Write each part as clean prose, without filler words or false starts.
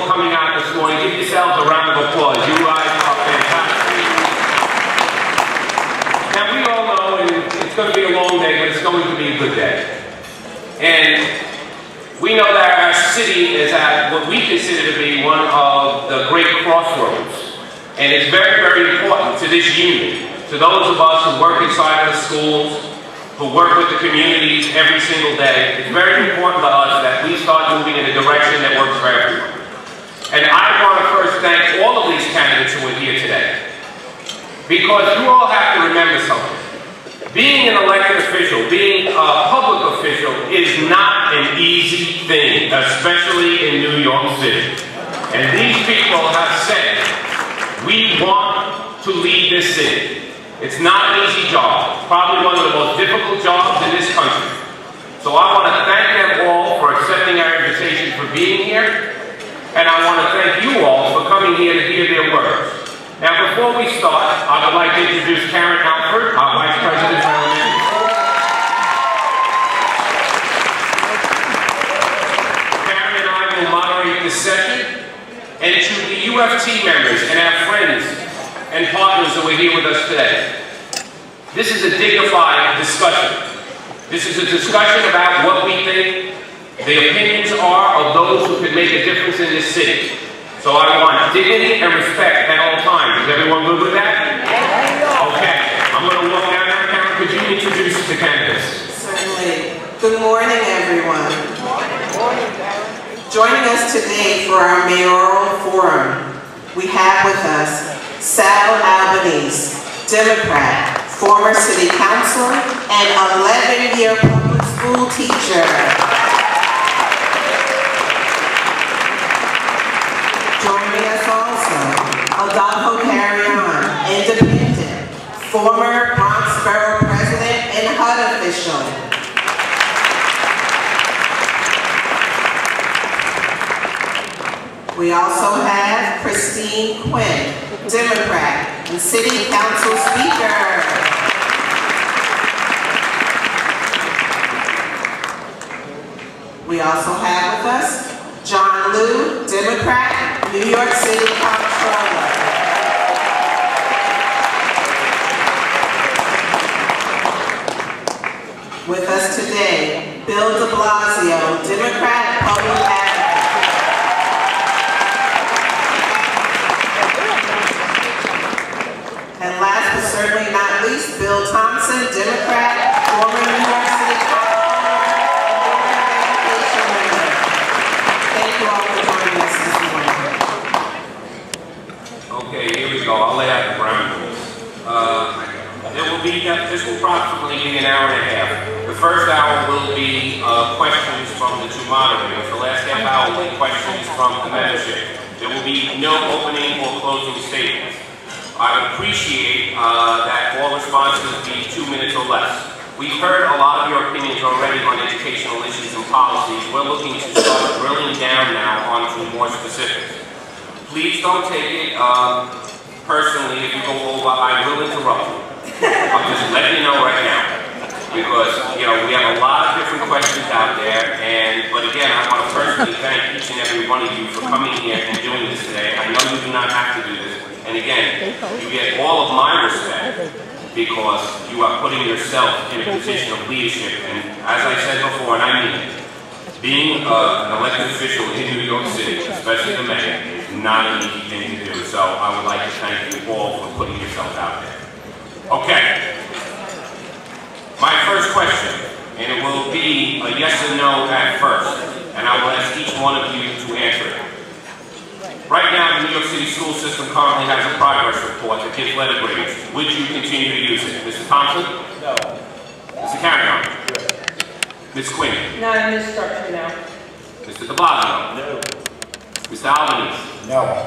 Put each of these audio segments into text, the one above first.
for coming out this morning. Give yourselves a round of applause. You guys are fantastic. Now, we all know, and it's going to be a long day, but it's going to be a good day. And we know that our city is at what we consider to be one of the great crossroads. And it's very, very important to this union, to those of us who work inside of the schools, who work with the communities every single day. It's very important to us that we start moving in a direction that works for everyone. And I want to first thank all of these candidates who are here today. Because you all have to remember something. Being an elected official, being a public official, is not an easy thing, especially in New York City. And these people have said, we want to lead this city. It's not an easy job, probably one of the most difficult jobs in this country. So I want to thank them all for accepting our invitation, for being here, and I want to thank you all for coming here to hear their words. Now, before we start, I would like to introduce Karen Alford, our Vice President of Elementary School. Karen and I will moderate this session, and to the UFT members and our friends and partners who are here with us today. This is a dignified discussion. This is a discussion about what we think the opinions are of those who can make a difference in this city. So I want dignity and respect at all times. Is everyone good with that? Okay. I'm going to walk down there. Karen, could you introduce the candidates? Certainly. Good morning, everyone. Joining us today for our mayoral forum, we have with us Sal Albanese, Democrat, former city councilor, and 11-year public school teacher. Joining us also, Adolfo Carrion, independent, former Bronx Borough president and HUD official. We also have Christine Quinn, Democrat and City Council Speaker. We also have with us John Liu, Democrat, New York City Comptroller. With us today, Bill de Blasio, Democrat, Public Advocate. And last but certainly not least, Bill Thompson, Democrat, former New York City Comptroller, and Education member. Thank you all for joining us this morning. Okay, here we go. I'll lay out the ground rules. This will approximately be an hour and a half. The first hour will be questions from the two moderators. The last half hour will be questions from the membership. There will be no opening or closing statements. I would appreciate that all responses be 2 minutes or less. We've heard a lot of your opinions already on educational issues and policies. We're looking to start drilling down now onto more specifics. Please don't take it personally if you go over. I will interrupt you. I'm just letting you know right now. Because, we have a lot of different questions out there. But again, I want to personally thank each and every one of you for coming here and doing this today. I know you do not have to do this. And again, you get all of my respect because you are putting yourself in a position of leadership. And as I said before, and I mean it, being an elected official in New York City, especially the mayor, is not an easy thing to do. So I would like to thank you all for putting yourself out there. Okay. My first question, and it will be a yes or no at first, and I will ask each one of you to answer it. Right now, the New York City school system currently has a progress report that gives letter grades. Would you continue to use it? Mr. Thompson? No. Mr. Carrion? Ms. Quinn? Not in this structure now. Mr. de Blasio? No. Mr. Albanese? No.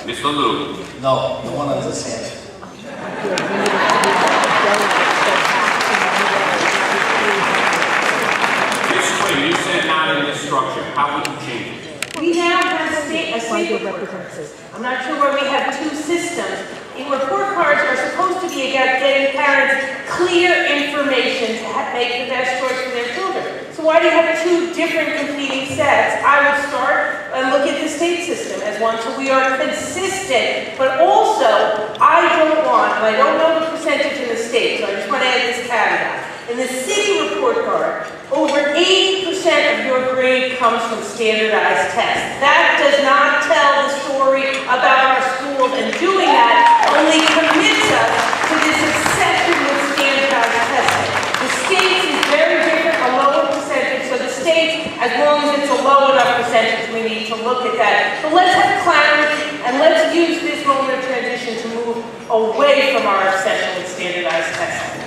Mr. Liu? No. The one on this hand. Ms. Quinn, you said not in this structure. How would you change it? We now have a state representative. I'm not sure where we have two systems. The report cards are supposed to be about getting parents clear information to make the best choice for their children. So why do you have two different competing sets? I would start and look at the state system as one, so we are consistent. But also, I don't want, and I don't know the percentage in the state, so I just want to add this caveat. In the city report card, over 80% of your grade comes from standardized tests. That does not tell the story about our schools, and doing that only commits us to this obsession with standardized testing. The states is very different, a lower percentage, so the states, as long as it's a low enough percentage, we need to look at that. But let's have clarity, and let's use this moment of transition to move away from our obsession with standardized testing.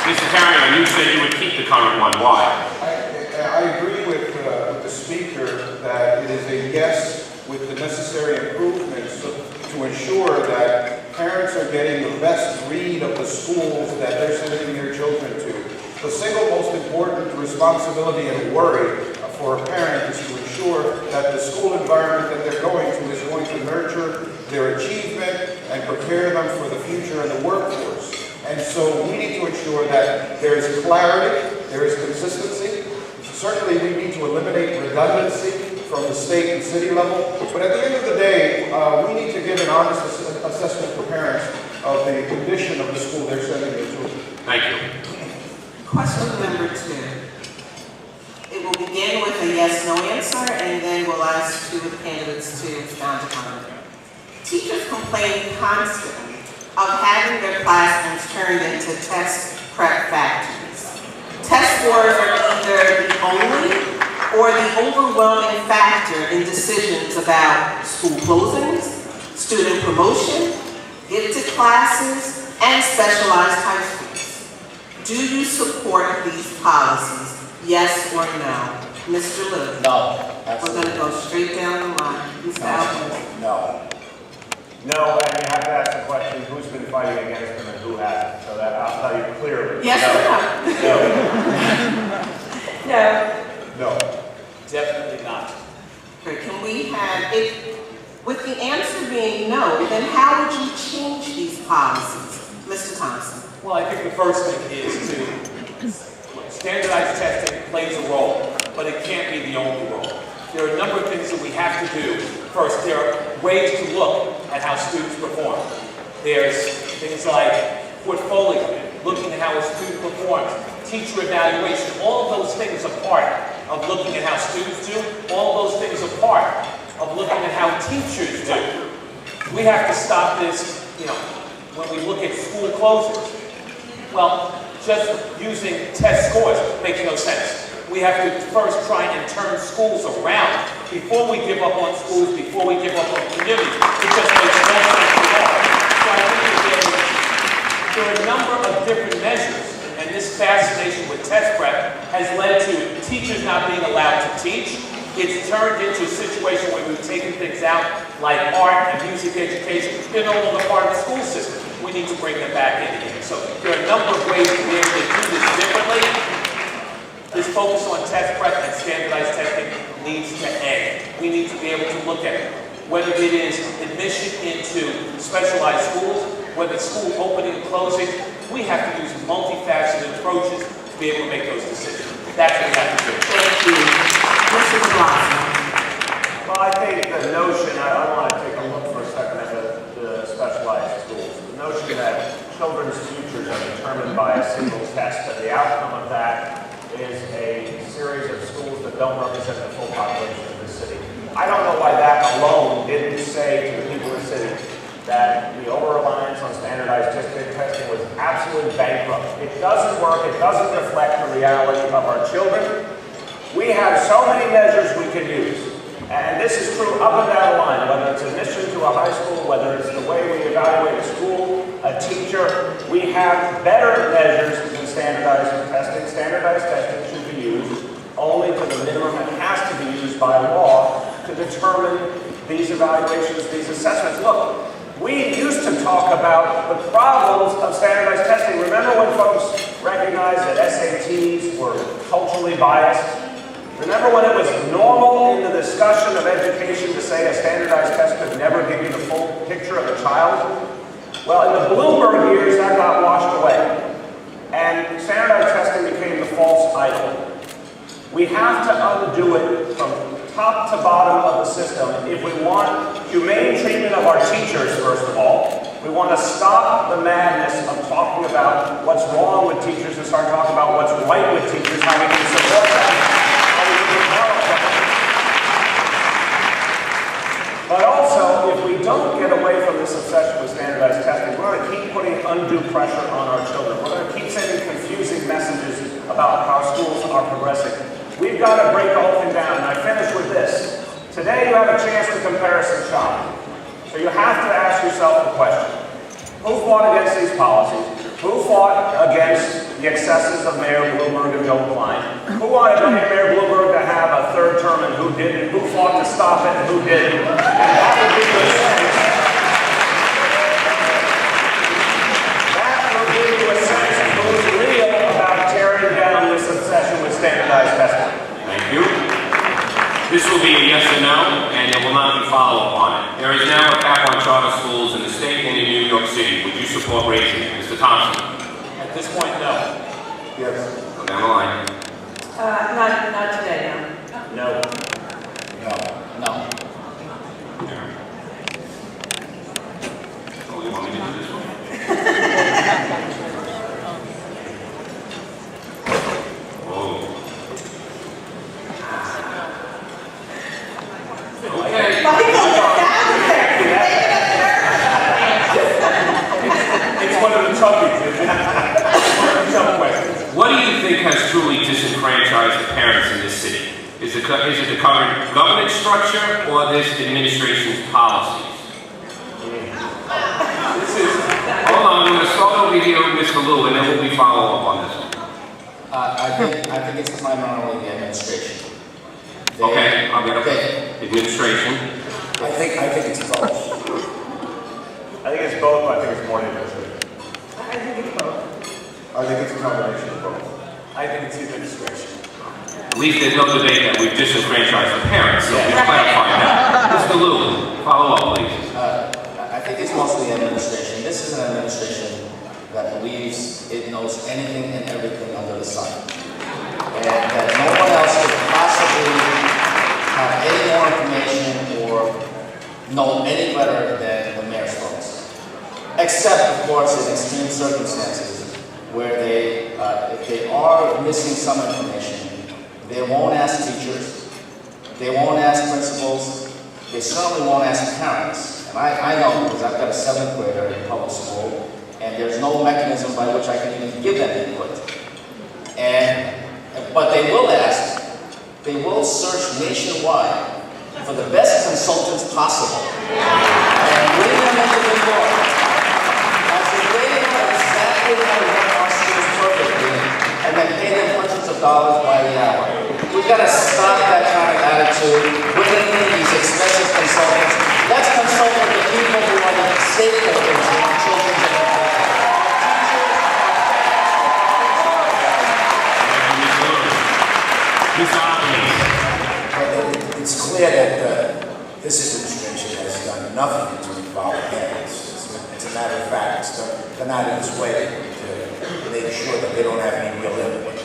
Mr. Carrion, you said you would keep the current one. Why? I agree with the speaker that it is a yes with the necessary improvements to ensure that parents are getting the best read of the schools that they're sending their children to. The single most important responsibility and worry for a parent is to ensure that the school environment that they're going to is going to nurture their achievement and prepare them for the future in the workforce. And so we need to ensure that there is clarity, there is consistency. Certainly we need to eliminate redundancy from the state and city level. But at the end of the day, we need to give an honest assessment for parents of the condition of the school they're sending their children to. Thank you. Question number 2. It will begin with a yes/no answer, and then we'll ask 2 of the candidates to expound upon it. Teachers complain constantly of having their classrooms turned into test prep factories. Test scores are either the only or the overwhelming factor in decisions about school closings, student promotion, gifted classes, and specialized high schools. Do you support these policies? Yes or no? Mr. Lilly? No. We're going to go straight down the line. Mr. Alvarez? No. No, and you have to ask the question, who's been fighting against them and who hasn't? So that I'll tell you clearly. Yes or No. no? No. Definitely not. Okay, can we have, with the answer being no, then how would you change these policies? Mr. Thompson? Well, I think the first thing is to standardized testing plays a role, but it can't be the only role. There are a number of things that we have to do. First, there are ways to look at how students perform. There's things like portfolio, looking at how a student performs, teacher evaluation. All of those things are part of looking at how students do. All of those things are part of looking at how teachers do. We have to stop this, when we look at school closures. Well, just using test scores makes no sense. We have to first try and turn schools around before we give up on schools, before we give up on communities. It just makes no sense at all. So I think there are a number of different measures, and this fascination with test prep has led to teachers not being allowed to teach. It's turned into a situation where we've taken things out like art and music education. They're no longer part of the school system. We need to bring them back in again. So there are a number of ways to be able to do this differently. This focus on test prep and standardized testing needs to end. We need to be able to look at it. Whether it is admission into specialized schools, whether it's school opening and closing, we have to use multifaceted approaches to be able to make those decisions. That's what we have to do. Thank you. Mr. Blossom? Well, I think the notion, I want to take a look for a second at the specialized schools. The notion that children's futures are determined by a single test, and the outcome of that is a series of schools that don't represent the full population of the city. I don't know why that alone didn't say to the people of the city that the over-reliance on standardized testing was absolutely bankrupt. It doesn't work, it doesn't reflect the reality of our children. We have so many measures we can use, and this is true up and down the line, whether it's admission to a high school, whether it's the way we evaluate a school, a teacher. We have better measures than standardized testing. Standardized testing should be used only to the minimum and has to be used by law to determine these evaluations, these assessments. Look, we used to talk about the problems of standardized testing. Remember when folks recognized that SATs were culturally biased? Remember when it was normal in the discussion of education to say a standardized test could never give you the full picture of a child? Well, in the Bloomberg years, that got washed away. And standardized testing became the false idol. We have to undo it from top to bottom of the system, if we want humane treatment of our teachers, first of all, we want to stop the madness of talking about what's wrong with teachers and start talking about what's right with teachers, how we can support them, how we can develop them. But also, if we don't get away from this obsession with standardized testing, we're going to keep putting undue pressure on our children. We're going to keep sending confusing messages about how schools are progressing. We've got to break the whole thing down, and I finish with this. Today you have a chance to comparison shop. So you have to ask yourself the question, who fought against these policies? Who fought against the excesses of Mayor Bloomberg and Joe Klein? Who wanted Mayor Bloomberg to have a third term and who didn't? Who fought to stop it and who didn't? And that would give you a sense. That will give you a sense of who's real about tearing down this obsession with standardized testing. Thank you. This will be a yes or no, and there will not be follow-up on it. There is now a cap on charter schools in the state and in New York City. Would you support raising it? Mr. Thompson? At this point, no. Yes. Go down the line. Not today, no. No. No. Oh, you want me to do this one? Oh. Okay. It's one of the toughies. One of the tough questions. What do you think has truly disenfranchised the parents in this city? Is it the current governance structure or this administration's policies? Hold on, I'm going to start over here with Mr. Liu, and then we'll be follow up on this one. I think it's primarily the administration. Okay, I'll get okay. Administration. I think it's both. I think it's both, but I think it's more than administration. I think it's both. I think it's a combination of both. I think it's the administration. At least there's no debate that we've disenfranchised the parents, so we've clarified that. Mr. Liu, follow up, please. I think it's mostly administration. This is an administration that believes it knows anything and everything under the sun. And that no one else could possibly have any more information or know any better than the mayor's folks. Except, of course, in extreme circumstances where if they are missing some information, they won't ask teachers, they won't ask principals, they certainly won't ask parents. And I know because I've got a 7th grader in public school, and there's no mechanism by which I can even give them input. But they will ask, they will search nationwide for the best consultants possible. And bring them into the door. As they know exactly how to run our schools perfectly, and then pay them hundreds of dollars by the hour. We've got to stop that kind of attitude, bringing in these expensive consultants. Let's consult with the people who are the stakeholders in our children's education. It's clear that this administration has done nothing to involve parents. It's a matter of fact, it's gone out of its way to make sure that they don't have any real input.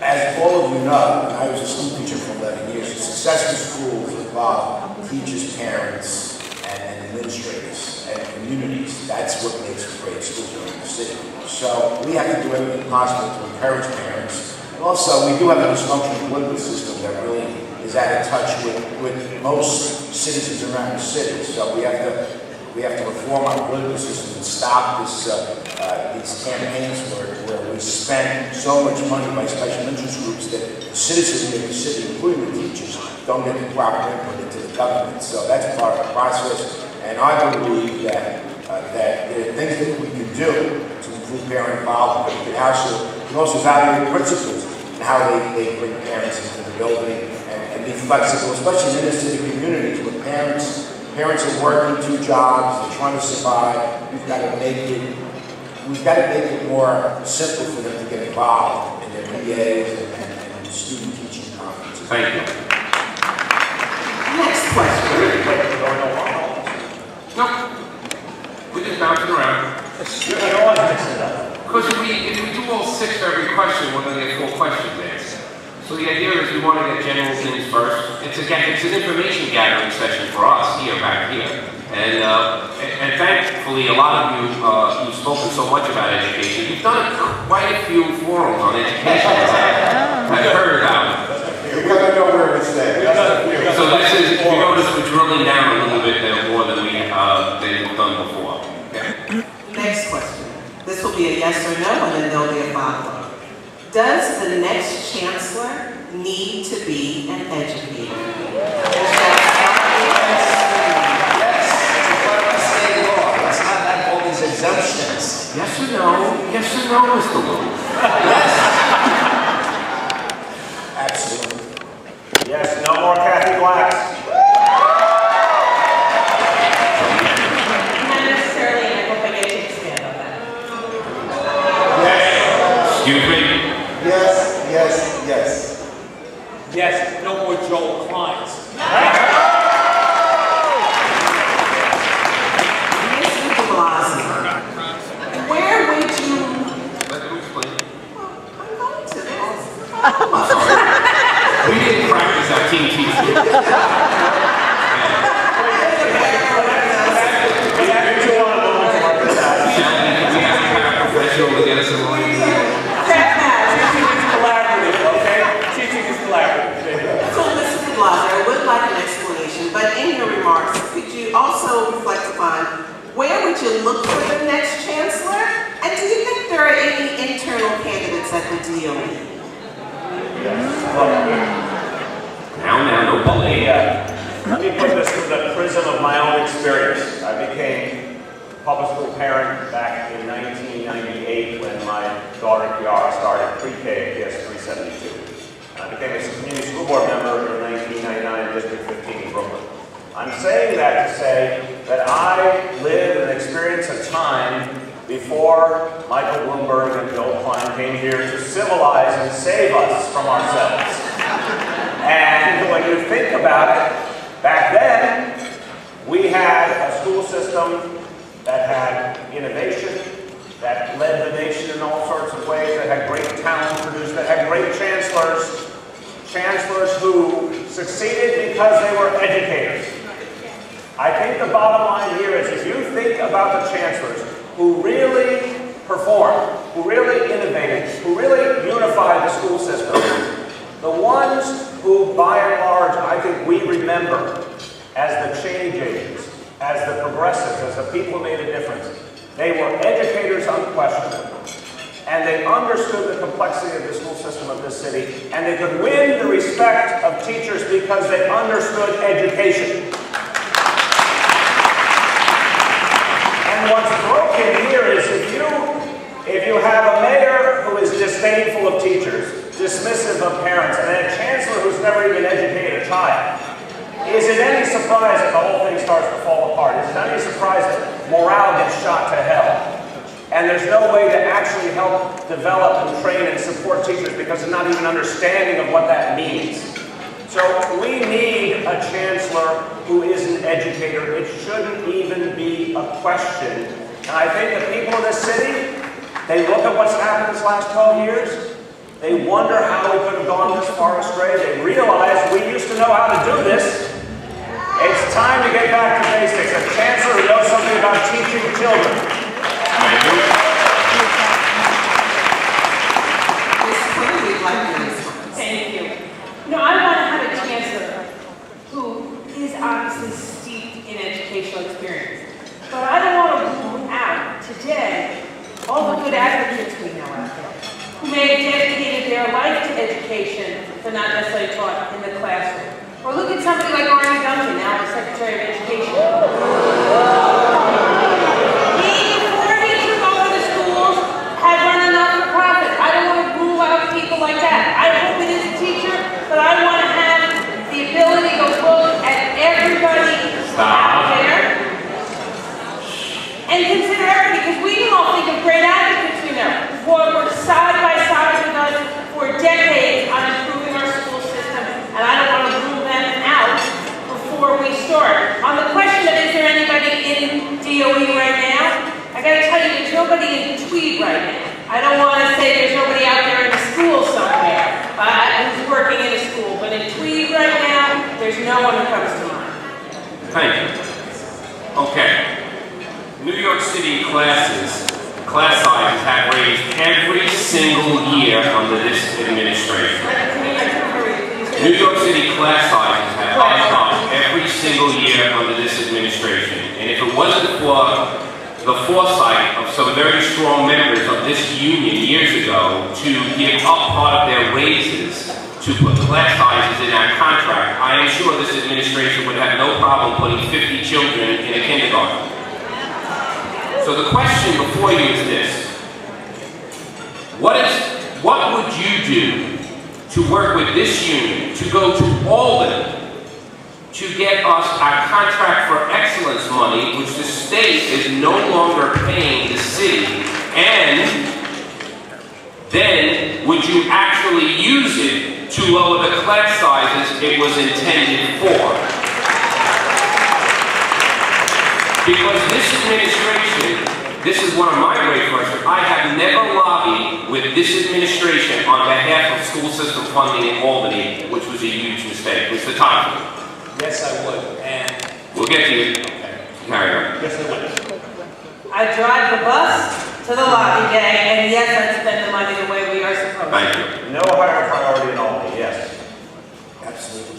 As all of you know, and I was a school teacher for 11 years, successful schools involve teachers, parents, and administrators, and communities. That's what makes a great school in the city. So we have to do everything possible to encourage parents. And also, we do have a dysfunctional political system that really is out of touch with most citizens around the city. So we have to reform our political system and stop these campaigns where we spend so much money by special interest groups that the citizens of the city, including the teachers, don't get the proper input into the government. So that's part of the process. And I believe that there are things that we can do to improve parent involvement. But we can also evaluate principals and how they bring parents into the building and be flexible, especially in inner city communities where parents are working 2 jobs, they're trying to survive. We've got to make it more simple for them to get involved in their PAs and student teaching conferences. Thank you. Next question. No, we're just bouncing around. I don't want to mix it up. Because if we do all 6 for every question, we're going to get 4 questions answered. So the idea is we want to get general things first. It's an information gathering session for us back here. And thankfully, a lot of you, you've spoken so much about education. You've done quite a few forums on education. I've heard about it. You gotta know where we stand. So this is, if you notice, we're drilling down a little bit more than we've done before. Okay? Next question. This will be a yes or no, and then there'll be a follow-up. Does the next chancellor need to be an educator? Yes, it's a part of state law. Let's not have all these exemptions. Yes or no? Yes or no, Mr. Lewis? Absolutely. Yes, no more Kathy Blacks. Not necessarily, and I hope I get to expand on that. Yes. Excuse me? Yes, yes, yes. Yes, no more Joel Kleins. Mr. de Blasio, where would you... Let him explain. Well, I'm going to this. We didn't practice our team teaching. We have to have a professional to get us in line. Teaching is collaborative, okay? Teaching is collaborative. So, Mr. de Blasio, I would like an explanation, but in your remarks, could you also reflect upon where would you look for the next chancellor? And do you think there are any internal candidates at the DOE? Now, no bullying. Let me put this through the prism of my own experience. I became a public school parent back in 1998 when my daughter Kiara started pre-K at PS 372. I became a community school board member in 1999 in District 15 in Brooklyn. I'm saying that to say that I lived and experienced a time before Michael Bloomberg and Joel Klein came here to civilize and save us from ourselves. And when you think about it, back then, we had a school system that had innovation, that led the nation in all sorts of ways, that had great talent produced, that had great chancellors, chancellors who succeeded because they were educators. I think the bottom line here is if you think about the chancellors who really performed, who really innovated, who really unified the school system, the ones who, by and large, I think we remember as the change agents, as the progressives, as the people who made a difference. They were educators unquestionably, and they understood the complexity of the school system of this city, and they could win the respect of teachers because they understood education. And what's broken here is if you have a mayor who is disdainful of teachers, dismissive of parents, and a chancellor who's never even educated a child, is it any surprise that the whole thing starts to fall apart? Is it any surprise that morale gets shot to hell? And there's no way to actually help develop and train and support teachers because there's not even understanding of what that means. So we need a chancellor who is an educator. It shouldn't even be a question. And I think the people of this city, they look at what's happened this last 12 years, they wonder how we could have gone this far astray. They realize we used to know how to do this. It's time to get back to basics. A chancellor who knows something about teaching children. Thank you. No, I want to have a chancellor who is obviously steeped in educational experience. But I don't want to rule out today all the good advocates we know out there who may have dedicated their life to education but not necessarily taught in the classroom. Or look at somebody like Arnie Duncan, now the Secretary of Education. Before he took over the schools, had run a not-for-profit. I don't want to rule out people like that. I hope it is a teacher, but I want to have the ability to look at everybody out there and consider everybody, because we can all think of great advocates we know who have worked side by side with us for decades on improving our school system, and I don't want to rule them out before we start. On the question of is working in a school, but in Tweed right now, there's no one who comes to mind. Thank you. Okay. New York City class sizes have raised every single year under this administration. New York City class sizes have gone up every single year under this administration. And if it wasn't for the foresight of some very strong members of this union years ago to give up part of their raises to put class sizes in our contract, I am sure this administration would have no problem putting 50 children in a kindergarten. So the question before you is this: what would you do to work with this union to go to Albany to get us our contract for excellence money, which the state is no longer paying the city, and then would you actually use it to lower the class sizes it was intended for? Because this administration, this is one of my great questions, I have never lobbied with this administration on behalf of school system funding in Albany, which was a huge mistake. Mr. Thompson. Yes, I would, and We'll get to you. Carry on. yes, I would. I drive the bus to the lobby day, and yes, I spend the money the way we are supposed to. Thank you. No higher priority in Albany, yes. Absolutely.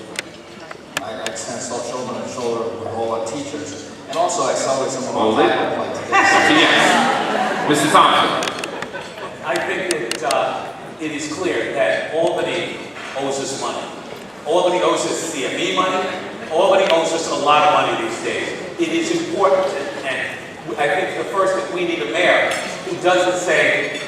I stand shoulder to shoulder with all our teachers, and also accelerate some of Hold our it. faculty. Yes. Mr. Thompson. I think that it is clear that Albany owes us money. Albany owes us CME money. Albany owes us a lot of money these days. It is important, and I think the first that we need a mayor who doesn't say,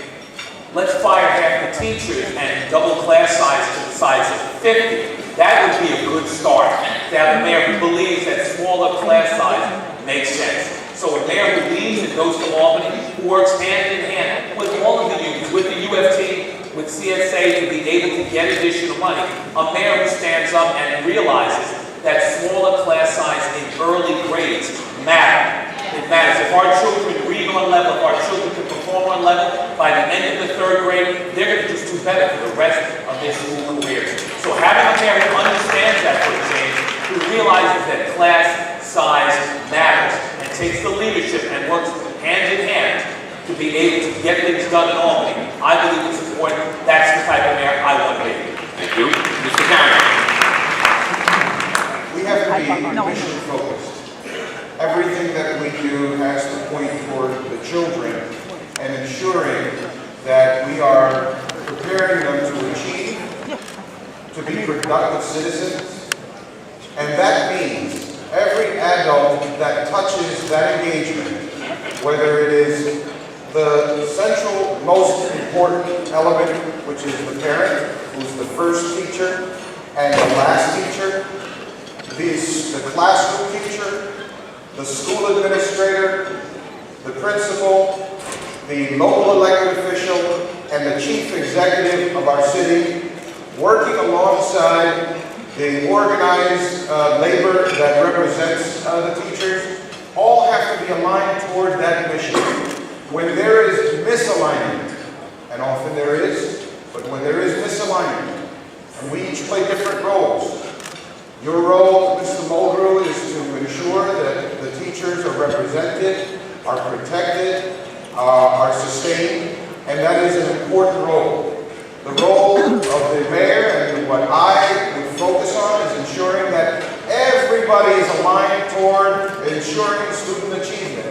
let's fire half the teachers and double class size to the size of 50. That would be a good start. To have a mayor who believes that smaller class size makes sense. So a mayor who leads and goes to Albany, who works hand in hand with all of the unions, with the UFT, with CSA, to be able to get additional money. A mayor who stands up and realizes that smaller class size in early grades matter. It matters. If our children read on level, if our children can perform on level, by the end of the third grade, they're going to just do better for the rest of their school careers. So having a mayor who understands that for a change, who realizes that class size matters, and takes the leadership and works hand in hand to be able to get things done in Albany, I believe it's important. That's the type of mayor I want to be. Thank you. Mr. Carrier. We have to be mission focused. Everything that we do has to point toward the children and ensuring that we are preparing them to achieve, to be productive citizens. And that means every adult that touches that engagement, whether it is the central most important element, which is the parent, who's the first teacher and the last teacher, the classroom teacher, the school administrator, the principal, the local elected official, and the chief executive of our city, working alongside the organized labor that represents the teachers, all have to be aligned toward that mission. When there is misalignment, and often there is, but when there is misalignment, and we each play different roles. Your role, Mr. Muldrew, is to ensure that the teachers are represented, are protected, are sustained, and that is an important role. The role of the mayor and what I would focus on is ensuring that everybody is aligned toward ensuring student achievement.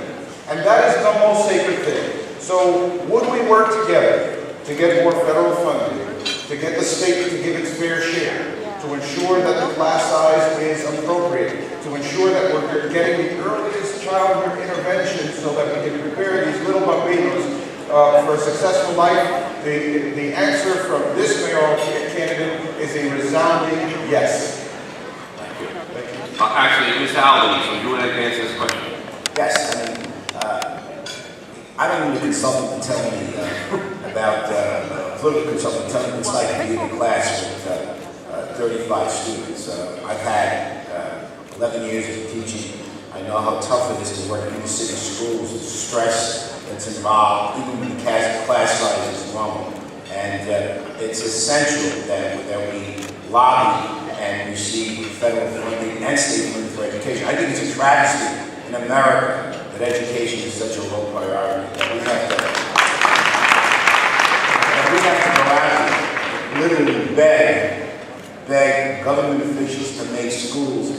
And that is the most sacred thing. So would we work together to get more federal funding, to get the state to give its fair share, to ensure that the class size is appropriate, to ensure that we're getting the earliest childhood intervention so that we can prepare these little bambinos for a successful life? The answer from this mayoral candidate is a resounding yes. Thank you. Actually, Mr. Albany, so you would like to answer this question? Yes, I don't need a consultant to tell me about, a political consultant to tell me what it's like to be in a class with 35 students. I've had 11 years of teaching. I know how tough it is to work in the city schools, the stress that's involved, even when the class size is grown. And it's essential that we lobby and receive federal funding and state funding for education. I think it's a travesty in America that education is such a low priority, that we have to literally beg government officials to make schools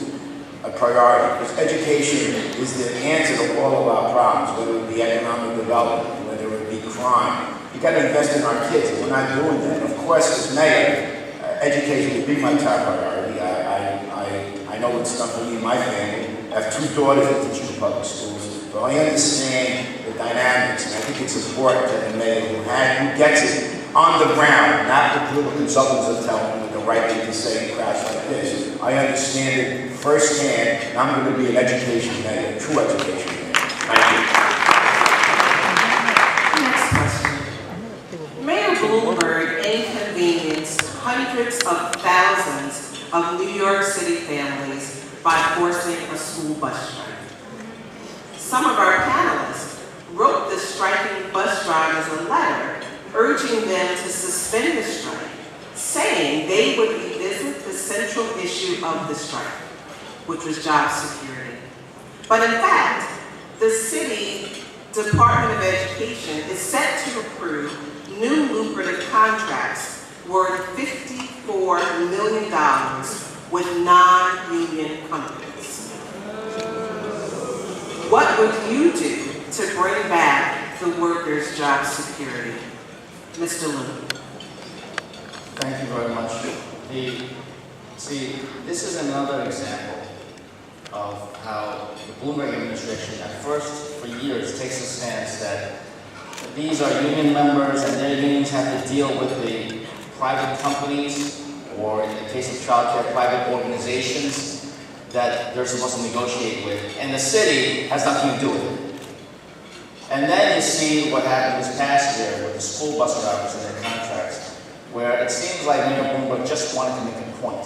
a priority, because education is the answer to all of our problems, whether it be economic development, whether it be crime. You got to invest in our kids, and we're not doing that. And of course, as mayor, education would be my top priority. I know it's done for me and my family. I have 2 daughters that teach in public schools, but I understand the dynamics, and I think it's important that the mayor who gets it on the ground, not the political consultants that tell them the right thing to say in crowds like this. I understand it firsthand, and I'm going to be an education mayor, a true education mayor. Thank you. Next question. Mayor Bloomberg inconvenienced hundreds of thousands of New York City families by forcing a school bus strike. Some of our panelists wrote the striking bus drivers a letter urging them to suspend the strike, saying they would revisit the central issue of the strike, which was job security. But in fact, the city Department of Education is set to approve new lucrative contracts worth $54 million with non-union companies. What would you do to bring back the workers' job security? Mr. Liu. Thank you very much. This is another example of how the Bloomberg administration, at first, for years, takes a stance that these are union members and their unions have to deal with the private companies, or in the case of childcare, private organizations that they're supposed to negotiate with, and the city has nothing to do with it. And then you see what happened this past year with the school bus drivers and their contracts, where it seems like Mayor Bloomberg just wanted to make a point.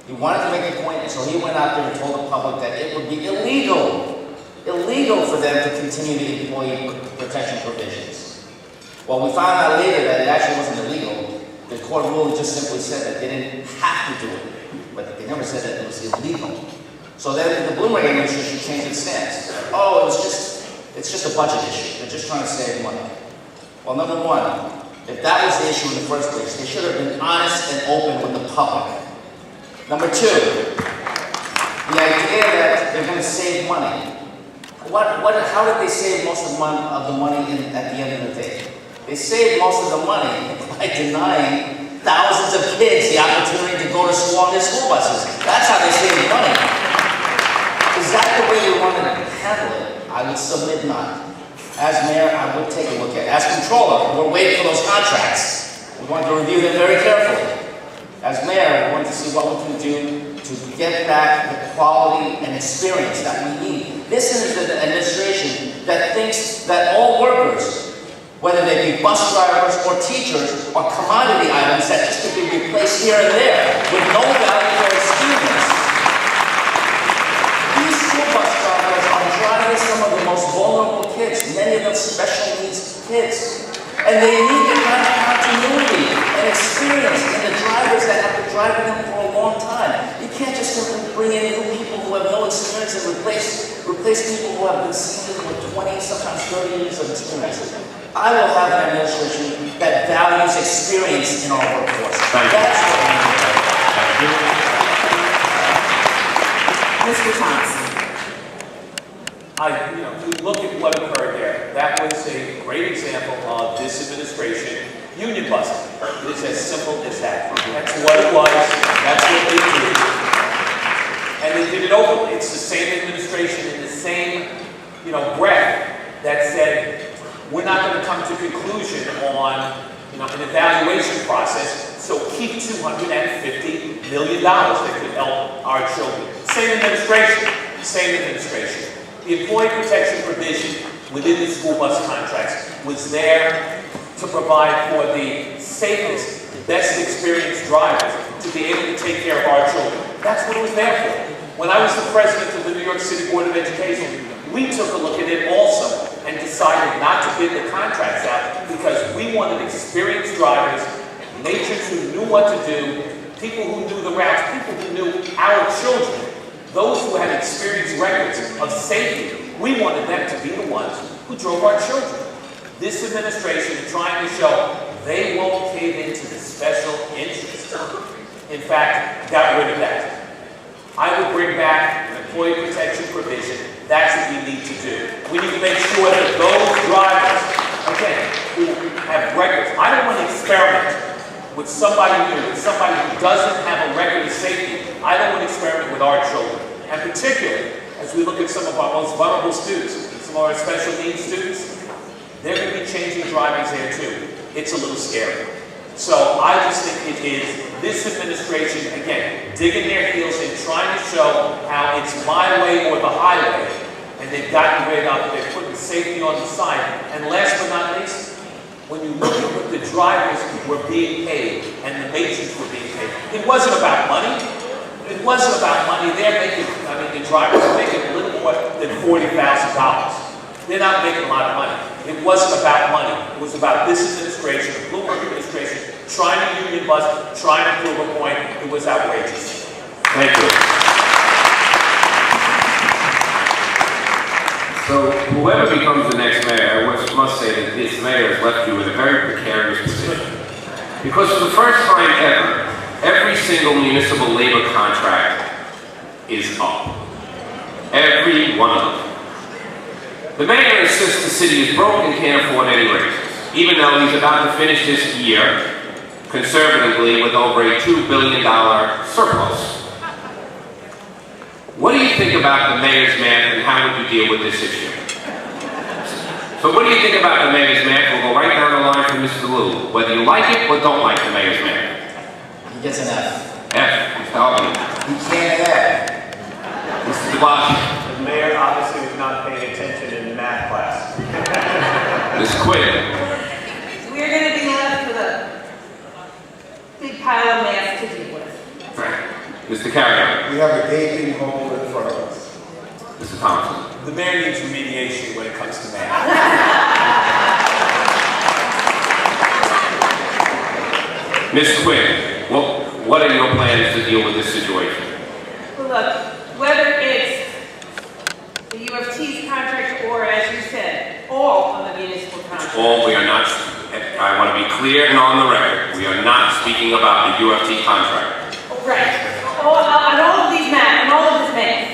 He wanted to make a point, and so he went out there and told the public that it would be illegal for them to continue the employee protection provisions. Well, we found out later that it actually wasn't illegal. The court ruling just simply said that they didn't have to do it, but they never said that it was illegal. So then the Bloomberg administration changed its stance. Oh, it's just a budget issue. They're just trying to save money. Well, number one, if that was the issue in the first place, they should have been honest and open with the public. Number two, the idea that they're going to save money. How did they save most of the money at the end of the day? They saved most of the money by denying thousands of kids the opportunity to go to school on their school buses. That's how they saved money. Is that the way you wanted to handle it? I would submit not. As mayor, I would take a look at it. As controller, we're waiting for those contracts. We want to review them very carefully. As mayor, we want to see what we can do to get back the quality and experience that we need. This is an administration that thinks that all workers, whether they be bus drivers or teachers, are commodity items that just could be replaced here and there with no value or experience. These school bus drivers are driving some of the most vulnerable kids, many of them special needs kids. And they need the kind of continuity and experience in the drivers that have been driving them for a long time. You can't just simply bring in new people who have no experience and replace people who have been seniors with 20, sometimes 30 years of experience. I will have an administration that values experience in our workforce. That's what we need. Mr. Thompson. We look at what occurred there. That was a great example of this administration union busting. It's as simple as that. That's what it was. That's what they did. And they did it openly. It's the same administration in the same, breath that said, we're not going to come to conclusion on, an evaluation process, so keep $250 million that could help our children. Same administration. The employee protection provision within the school bus contracts was there to provide for the safest, best experienced drivers to be able to take care of our children. That's what it was there for. When I was the president of the New York City Board of Education, we took a look at it also and decided not to bid the contracts out because we wanted experienced drivers, matrons who knew what to do, people who knew the routes, people who knew our children, those who had experienced records of safety. We wanted them to be the ones who drove our children. This administration is trying to show they won't cave into the special interest. In fact, got rid of that. I would bring back an employee protection provision. That's what we need to do. We need to make sure that those drivers, again, who have records, I don't want to experiment with somebody new, with somebody who doesn't have a record of safety. I don't want to experiment with our children. And particularly, as we look at some of our most vulnerable students, some of our special needs students, they're going to be changing drivers there too. It's a little scary. So I just think it is this administration, again, digging their heels in, trying to show how it's my way or the highway, and they've gotten rid of it. They're putting safety on the side. And last but not least, when you look at what the drivers were being paid and the matrons were being paid, it wasn't about money. It wasn't about money. They're making, the drivers are making a little more than $40,000. They're not making a lot of money. It wasn't about money. It was about this administration, the Bloomberg administration, trying to union bust, trying to prove a point. It was outrageous. Thank you. So, whoever becomes the next mayor, I must say that this mayor has left you in a very precarious position. Because for the first time ever, every single municipal labor contract is up. Every one of them. The mayor insists the city is broke and can't afford any raises, even though he's about to finish this year, conservatively, with over a $2 billion surplus. What do you think about the mayor's math and how would you deal with this issue? So what do you think about the mayor's math? We'll go right down the line from Mr. Liu, whether you like it or don't like the mayor's math. He gets an F. F, Mr. Albany. He can't add. Mr. de Blasio. The mayor obviously was not paying attention in math class. Ms. Quinn. We're going to be left with a big pile of math to deal with. Right. Mr. Carrier. We have a gaping hole in front of us. Mr. Thompson. The mayor needs remediation when it comes to math. Ms. Quinn, what are your plans to deal with this situation? Well, look, whether it's the UFT's contract or, as you said, all of the municipal contracts. All, we are not, I want to be clear and on the record, we are not speaking about the UFT contract. Right. On all of these math, and all of this math.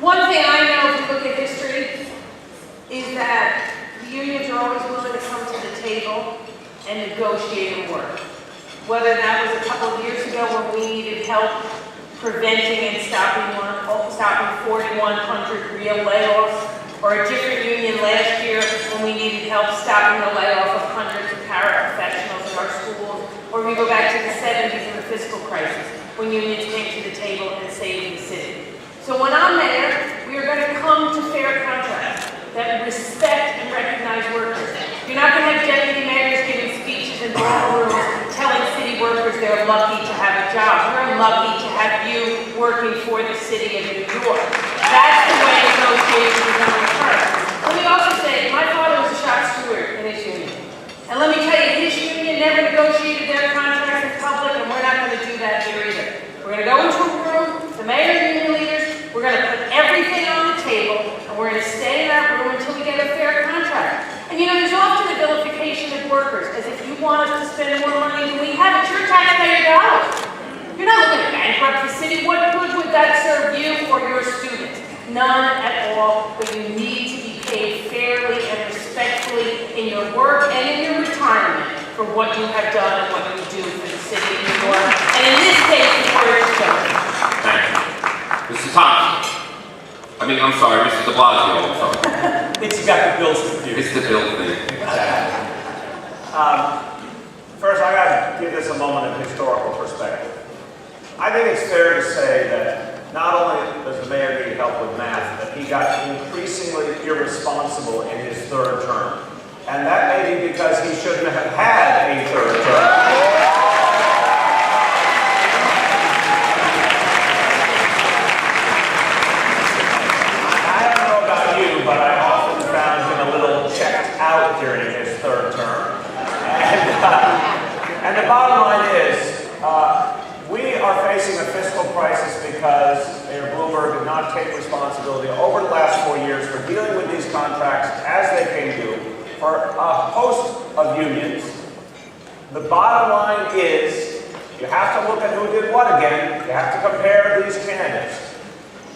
One thing I know, if you look at history, is that the unions are always willing to come to the table and negotiate and work. Whether that was a couple of years ago when we needed help preventing and stopping 4,100 real layoffs, or a different union last year when we needed help stopping the layoff of hundreds of paraprofessionals in our schools, or we go back to the 70s and the fiscal crisis when unions came to the table and saved the city. So when I'm mayor, we are going to come to fair contracts that respect and recognize workers. You're not going to have deputy mayors giving speeches in ballrooms telling city workers they're lucky to have a job. We're lucky to have you working for the city of New York. That's the way negotiations are going to occur. Let me also say, my father was a shop steward in his union. And let me tell you, his union never negotiated their contracts in public, and we're not going to do that here either. We're going to go into a room, the mayor and union leaders, we're going to put everything on the table, and we're going to stay in that room until we get a fair contract. And there's often a vilification of workers, as if you want us to spend more money than we have. It's your taxpayer dollars. You're not looking to bankrupt the city. What good would that serve you or your students? None at all, but you need to be paid fairly and respectfully in your work and in your retirement for what you have done and what you do for the city of New York. And in this case, it's where it's going. Thank you. Mr. Thompson. I'm sorry, Mr. de Blasio, I'm sorry. It's got the bills confused. It's the bill thing. First, I got to give this a moment of historical perspective. I think it's fair to say that not only does the mayor need help with math, but he got increasingly irresponsible in his third term. And that may be because he shouldn't have had a third term. But I often found him a little checked out during his third term. And the bottom line is, crisis because Mayor Bloomberg did not take responsibility over the last 4 years for dealing with these contracts as they came due for a host of unions. The bottom line is, you have to look at who did what again. You have to compare these candidates.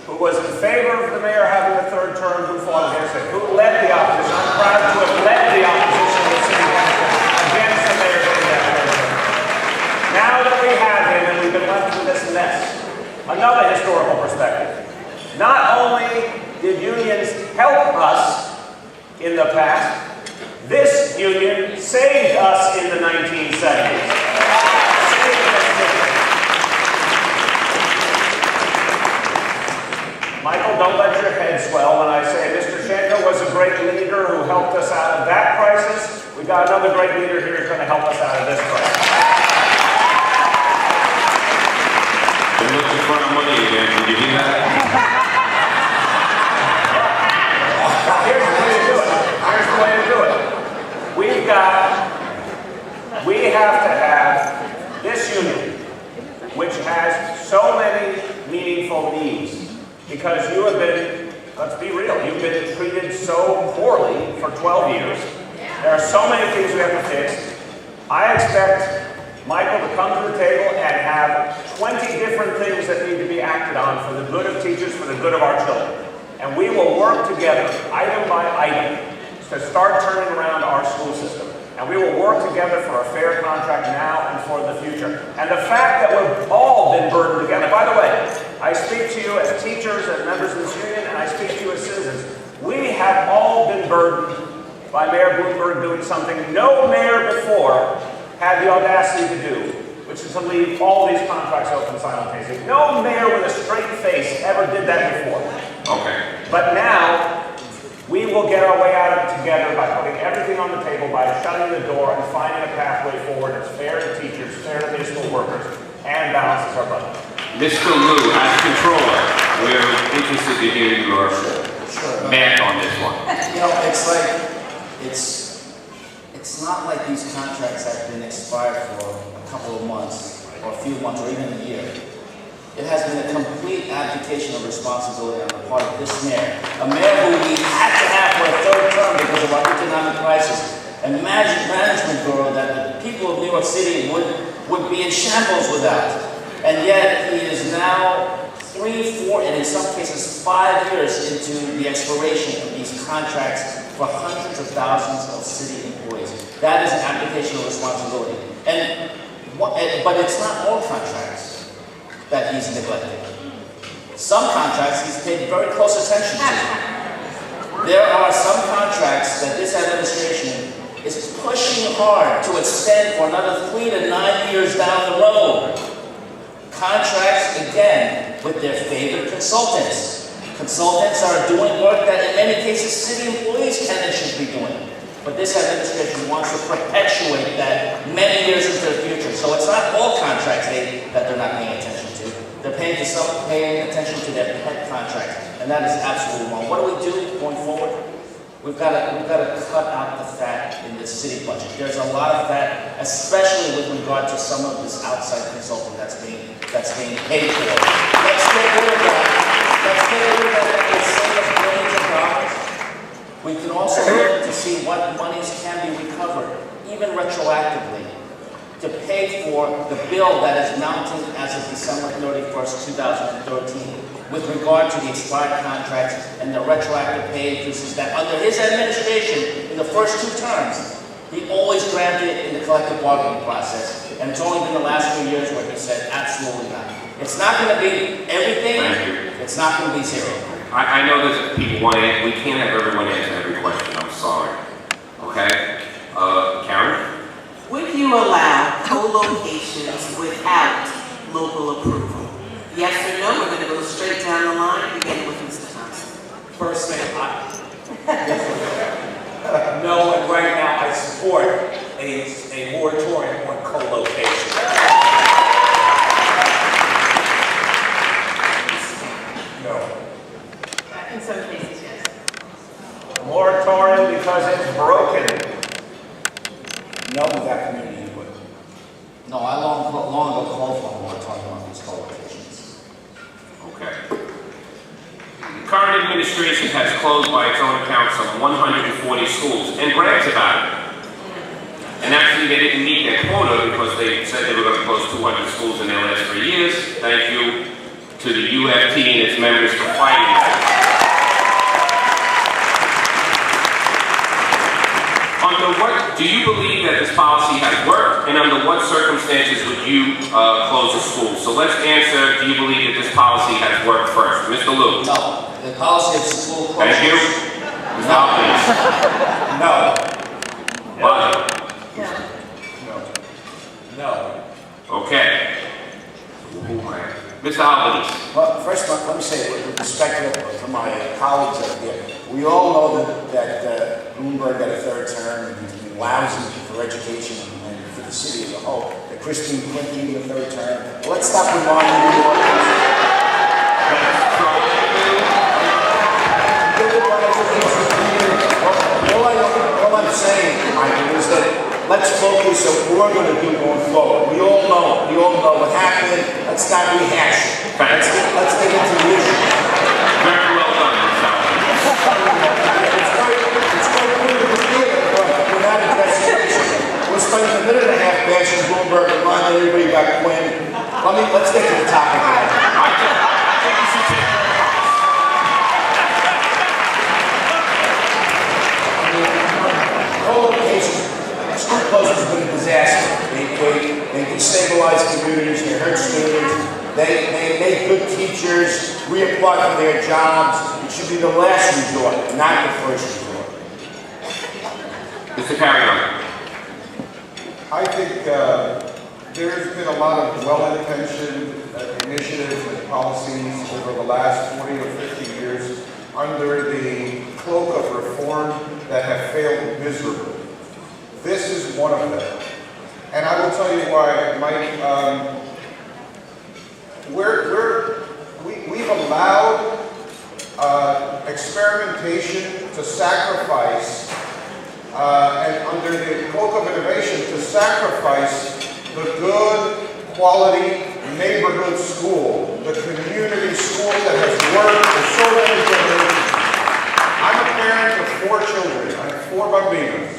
Who was in favor of the mayor having a third term, who fought against it, who led the opposition. I'm proud to have led the opposition in the city council against the mayor getting that third term. Now that we have him and we've been left with this mess, another historical perspective. Not only did unions help us in the past, this union saved us in the 1970s. Michael, don't let your head swell when I say Mr. Shanko was a great leader who helped us out of that crisis. We got another great leader here who's going to help us out of this crisis. They're looking for our money again. Did you hear that? Here's the way to do it. Here's the way to do it. We have to have this union, which has so many meaningful needs, because you have been, let's be real, you've been treated so poorly for 12 years. There are so many things we have to fix. I expect Michael to come to the table and have 20 different things that need to be acted on for the good of teachers, for the good of our children. And we will work together, item by item, to start turning around our school system. And we will work together for a fair contract now and for the future. And the fact that we've all been burdened together, by the way, I speak to you as teachers and members of this union, and I speak to you as citizens. We have all been burdened by Mayor Bloomberg doing something no mayor before had the audacity to do, which is to leave all these contracts open simultaneously. No mayor with a straight face ever did that before. Okay. But now, we will get our way out of it together by putting everything on the table, by shutting the door and finding a pathway forward that's fair to teachers, fair to municipal workers, and balances our budget. Mr. Liu, as controller, we're interested to hear your math on this one. You know, it's not like these contracts have been expired for a couple of months, or a few months, or even a year. It has been a complete abdication of responsibility on the part of this mayor. A mayor who we had to have for a third term because of our economic crisis. A management bureau that the people of New York City would be in shambles without. And yet he is now 3, 4, and in some cases 5 years into the expiration of these contracts for hundreds of thousands of city employees. That is an abdication of responsibility. But it's not all contracts that he's neglecting. Some contracts he's paid very close attention to. There are some contracts that this administration is pushing hard to extend for another 3 to 9 years down the road. Contracts, again, with their favorite consultants. Consultants are doing work that in many cases city employees can and should be doing. But this administration wants to perpetuate that many years into the future. So it's not all contracts that they're not paying attention to. They're paying attention to their pet contracts, and that is absolutely wrong. What do we do going forward? We've got to cut out the fat in the city budget. There's a lot of fat, especially with regard to some of this outside consulting that's being paid for. Let's get rid of that. Let's get rid of that. It will save us billions of dollars. We can also look to see what monies can be recovered, even retroactively, to pay for the bill that is mounting as of December 31st, 2013, with regard to the expired contracts and the retroactive pay increases that under his administration, in the first 2 terms, he always granted in the collective bargaining process. And it's only been the last few years where he said, absolutely not. It's not going to be everything. It's not going to be zero. I know that people want to, we can't have everyone answer every question, I'm sorry. Okay? Karen? Would you allow co-locations without local approval? Yes or no? We're going to go straight down the line, beginning with Mr. Thompson. First thing, no, and right now I support a moratorium on co-location. No. In some cases, yes. Moratorium because it's broken. No, without community input. No, I long ago called for a moratorium on these co-locations. administration has closed by its own account some 140 schools and brags about it. And actually, they didn't meet their quota because they said they were going to close 200 schools in their last 3 years. Thank you to the UFT and its members for fighting that. Under what, do you believe that this policy has worked, and under what circumstances would you close a school? So let's answer, do you believe that this policy has worked first? Mr. Liu. No, the policy of school closures. Thank you. Now, please. No. What? No. Okay. Mr. Albanese. Well, first, let me say, with respect to my colleagues up here, we all know that Bloomberg got a third term, and he's been lousy for education and for the city as a whole. That Christine Clinton got a third term. Let's stop reminding you all I'm saying, Michael, is that let's focus on what we're going to do going forward. We all know what happened. Let's not rehash it. Let's get into the issue. Very well done, Mr. Albanese. It's quite clear to the theater, but we're not addressing the issue. We're spending a minute and a half bashing Bloomberg and reminding everybody about Quinn. Let's get to the topic. I think you should take your whole location, school closures has been a disaster. They destabilize communities, they hurt students, they make good teachers reapply for their jobs. It should be the last resort, not the first resort. Mr. Carrion. I think there's been a lot of well-intentioned initiatives and policies over the last 40 or 50 years under the cloak of reform that have failed miserably. This is one of them. And I will tell you why, Mike. We've allowed experimentation to sacrifice, and under the cloak of innovation, to sacrifice the good, quality neighborhood school, the community school that has worked for so many generations. I'm a parent of 4 children. I have 4 bambinos.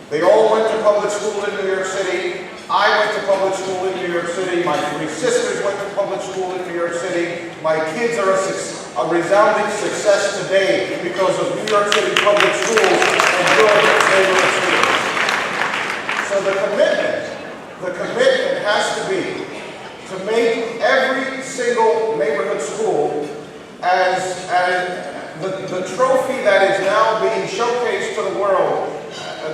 They all went to public school in New York City. I went to public school in New York City. My 3 sisters went to public school in New York City. My kids are a resounding success today because of New York City public schools and good neighborhood schools. So the commitment has to be to make every single neighborhood school as the trophy that is now being showcased to the world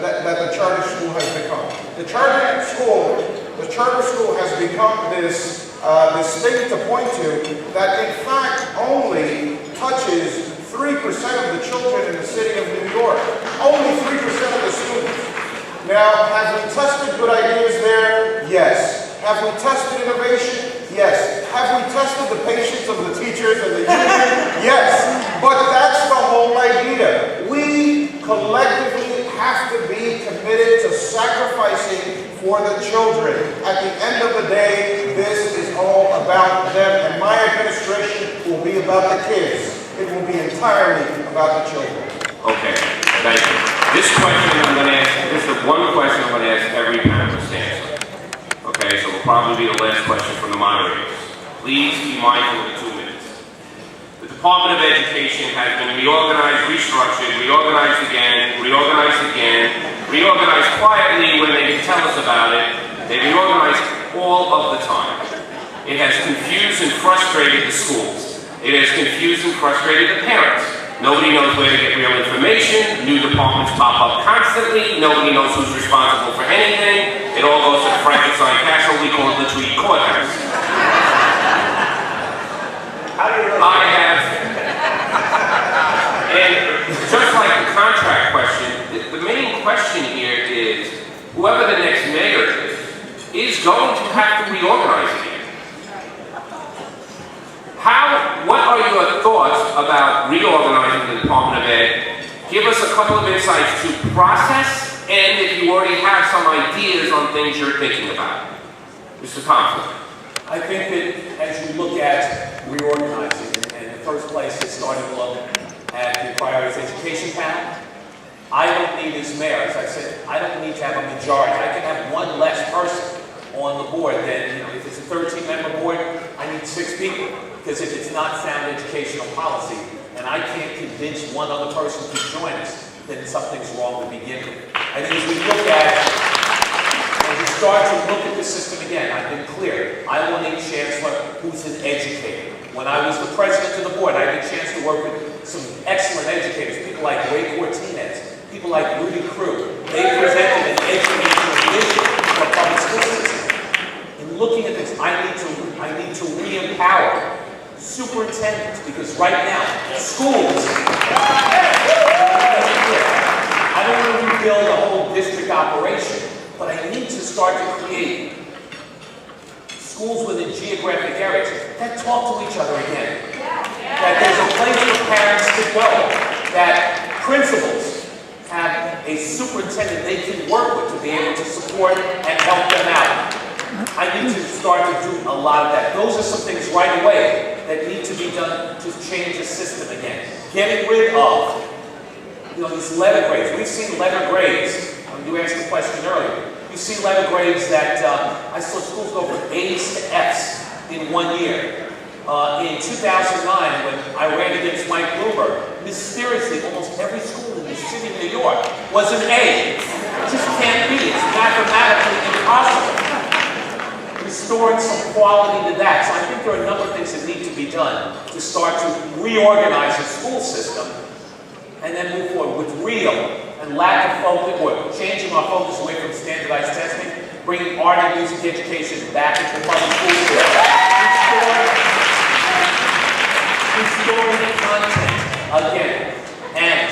that the charter school has become. The charter school has become this thing to point to that in fact only touches 3% of the children in the city of New York. Only 3% of the students. Now, have we tested good ideas there? Yes. Have we tested innovation? Yes. Have we tested the patience of the teachers and the union? Yes. But that's the whole idea. We collectively have to be committed to sacrificing for the children. At the end of the day, this is all about them, and my administration will be about the kids. It will be entirely about the children. Okay, thank you. This question I'm going to ask, this is the one question I'm going to ask every panelist to answer. Okay, so it will probably be the last question from the moderators. Please be mindful of the 2 minutes. The Department of Education has been reorganized, restructured, reorganized again, reorganized quietly when they can tell us about it. They reorganize all of the time. It has confused and frustrated the schools. It has confused and frustrated the parents. Nobody knows where to get real information. New departments pop up constantly. Nobody knows who's responsible for anything. It all goes to the Frankenstein castle we call it the Tweed Courthouse. I have, and just like the contract question, the main question here is, whoever the next mayor is going to have to reorganize again. What are your thoughts about reorganizing the Department of Ed? Give us a couple of insights to process, and if you already have some ideas on things you're thinking about. Mr. Thompson. I think that as you look at reorganizing, and the first place is starting to look at the Priorities Education Panel. I don't need, as mayor, as I said, I don't need to have a majority. I can have one less person on the board than, if it's a 13-member board, I need 6 people. Because if it's not sound educational policy, and I can't convince one other person to join us, then something's wrong to begin with. I think as we look at, as we start to look at the system again, I've been clear, I want a chancellor who's an educator. When I was the president of the board, I had a chance to work with some excellent educators, people like Ray Cortinez, people like Rudy Crew. They presented an educational vision for public school system. In looking at this, I need to re-empower superintendents, because right now, schools, I don't want to rebuild a whole district operation, but I need to start to create schools within geographic areas that talk to each other again. That there's a place for parents to go, that principals have a superintendent they can work with to be able to support and help them out. I need to start to do a lot of that. Those are some things right away that need to be done to change the system again. Getting rid of, these letter grades. We've seen letter grades. You asked the question earlier. You see letter grades that I saw schools go from A's to F's in 1 year. In 2009, when I ran against Mike Bloomberg, mysteriously, almost every school in the city of New York was an A. It just can't be. It's mathematically impossible. Restoring some quality to that. So I think there are a number of things that need to be done to start to reorganize the school system and then move forward with real and lack of focus, or changing our focus away from standardized testing, bringing art and music education back into public schools, restoring the content again. And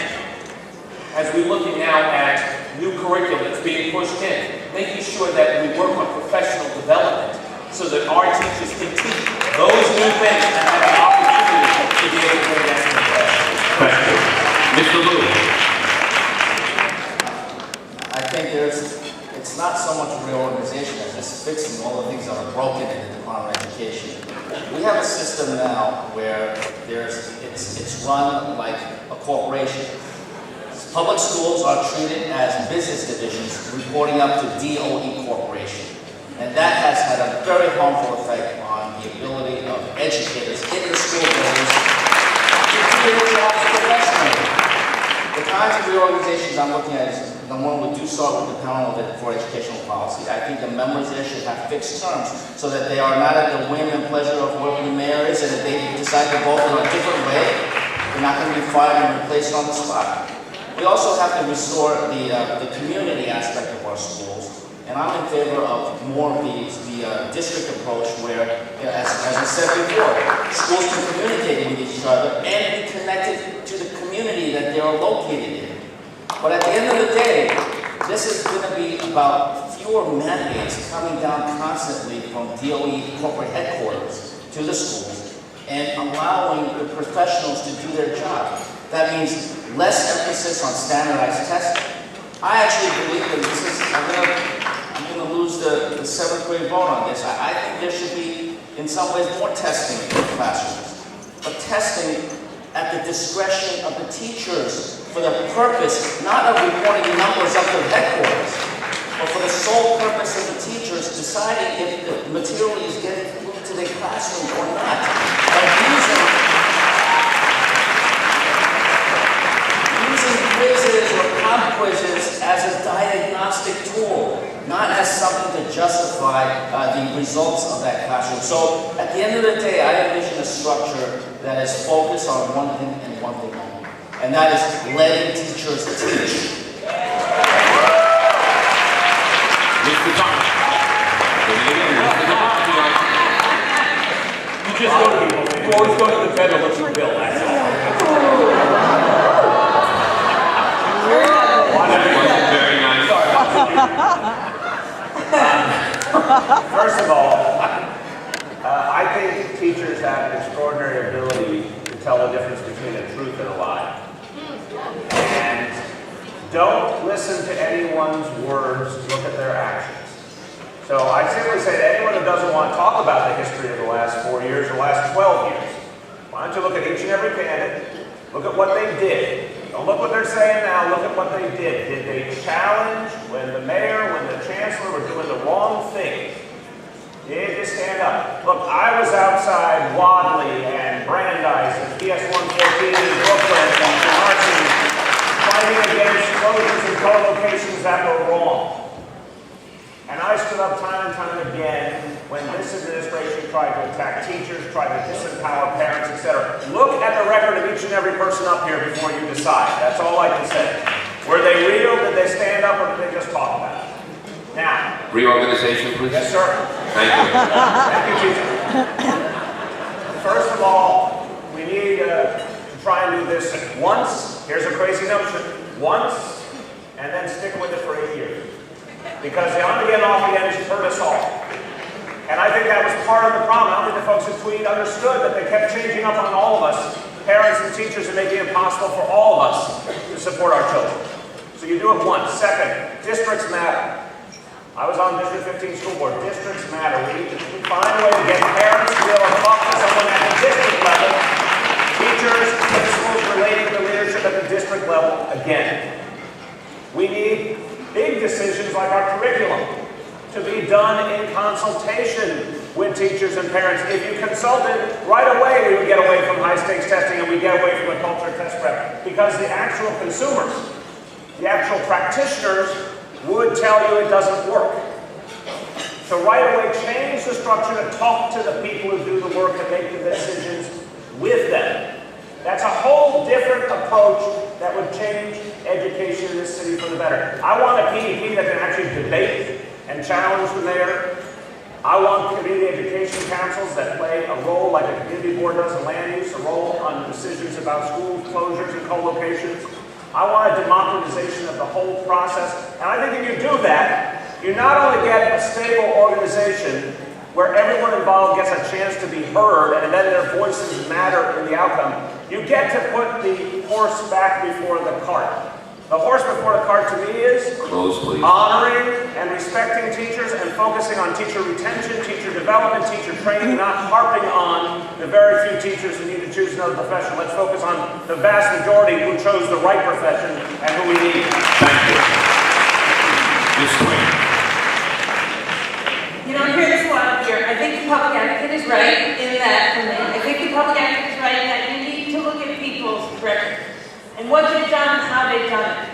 as we're looking now at new curriculum that's being pushed in, making sure that we work on professional development so that our teachers can teach those new things and have an opportunity to be able to bring that to the class. Thank you. Mr. Lewis. I think it's not so much reorganization as just fixing all the things that are broken in the Department of Education. We have a system now where it's run like a corporation. Public schools are treated as business divisions reporting up to DOE Corporation. And that has had a very harmful effect on the ability of educators in the school buildings to do their jobs professionally. The kinds of reorganizations I'm looking at is, number one, we do start with the panel for educational policy. I think the members there should have fixed terms so that they are not at the whim and pleasure of whoever the mayor is, and if they decide to vote in a different way, they're not going to be fired and replaced on the spot. We also have to restore the community aspect of our schools, and I'm in favor of more of the district approach where, as I said before, schools can communicate with each other and be connected to the community that they are located in. But at the end of the day, this is going to be about fewer mandates coming down constantly from DOE corporate headquarters to the schools and allowing the professionals to do their job. That means less emphasis on standardized testing. I actually believe that this is, I'm going to lose the 7th grade vote on this. I think there should be, in some ways, more testing in the classrooms. But testing at the discretion of the teachers for the purpose, not of reporting the numbers up to headquarters, but for the sole purpose of the teachers deciding if the material is getting through to their classroom or not. Using quizzes or pop quizzes as a diagnostic tool, not as something to justify the results of that classroom. So at the end of the day, I envision a structure that is focused on one thing and one thing only, and that is letting teachers teach. Mr. Thomas. You always go to the bed and look at the bill, that's all. Very nice. First of all, I think teachers have an extraordinary ability to tell the difference between a truth and a lie. And don't listen to anyone's words, look at their actions. So I simply say to anyone who doesn't want to talk about the history of the last 4 years or the last 12 years, why don't you look at each and every candidate Look at what they did. Don't look what they're saying now, look at what they did. Did they challenge when the mayor, when the chancellor were doing the wrong thing? Did they stand up? Look, I was outside Wadley and Brandeis and PS 114 in Brooklyn and Marcy fighting against closures and co-locations that were wrong. And I stood up time and time again when this administration tried to attack teachers, tried to disempower parents, etc. Look at the record of each and every person up here before you decide. That's all I can say. Were they real? Did they stand up, or did they just talk about it? Now. Reorganization, please. Yes, sir. Thank you. Thank you, teacher. First of all, we need to try and do this once. Here's a crazy notion. Once, and then stick with it for 8 years. Because the on again, off again has hurt us all. And I think that was part of the problem. I don't think the folks at Tweed understood that they kept changing up on all of us, parents and teachers, and making it impossible for all of us to support our children. So you do it once. Second, districts matter. I was on District 15 school board. Districts matter. We need to find a way to get parents to be able to talk to someone at the district level, teachers, principals relating to leadership at the district level again. We need big decisions like our curriculum to be done in consultation with teachers and parents. If you consulted right away, we would get away from high-stakes testing and we get away from the culture of test prep, because the actual consumers, the actual practitioners would tell you it doesn't work. So right away, change the structure to talk to the people who do the work and make the decisions with them. That's a whole different approach that would change education in this city for the better. I want a PDP that can actually debate and challenge the mayor. I want community education councils that play a role like a community board does in land use, a role on decisions about school closures and co-locations. I want a democratization of the whole process. And I think if you do that, you not only get a stable organization where everyone involved gets a chance to be heard and then their voices matter in the outcome, you get to put the horse back before the cart. The horse before the cart to me is honoring and respecting teachers and focusing on teacher retention, teacher development, teacher training, not harping on the very few teachers who need to choose another profession. Let's focus on the vast majority who chose the right profession and who we need. Thank you. Ms. Quinn. You don't hear this a lot up here. I think the public advocate is right in that. I think the public advocate is right in that you need to look at people's records and what they've done and how they've done it.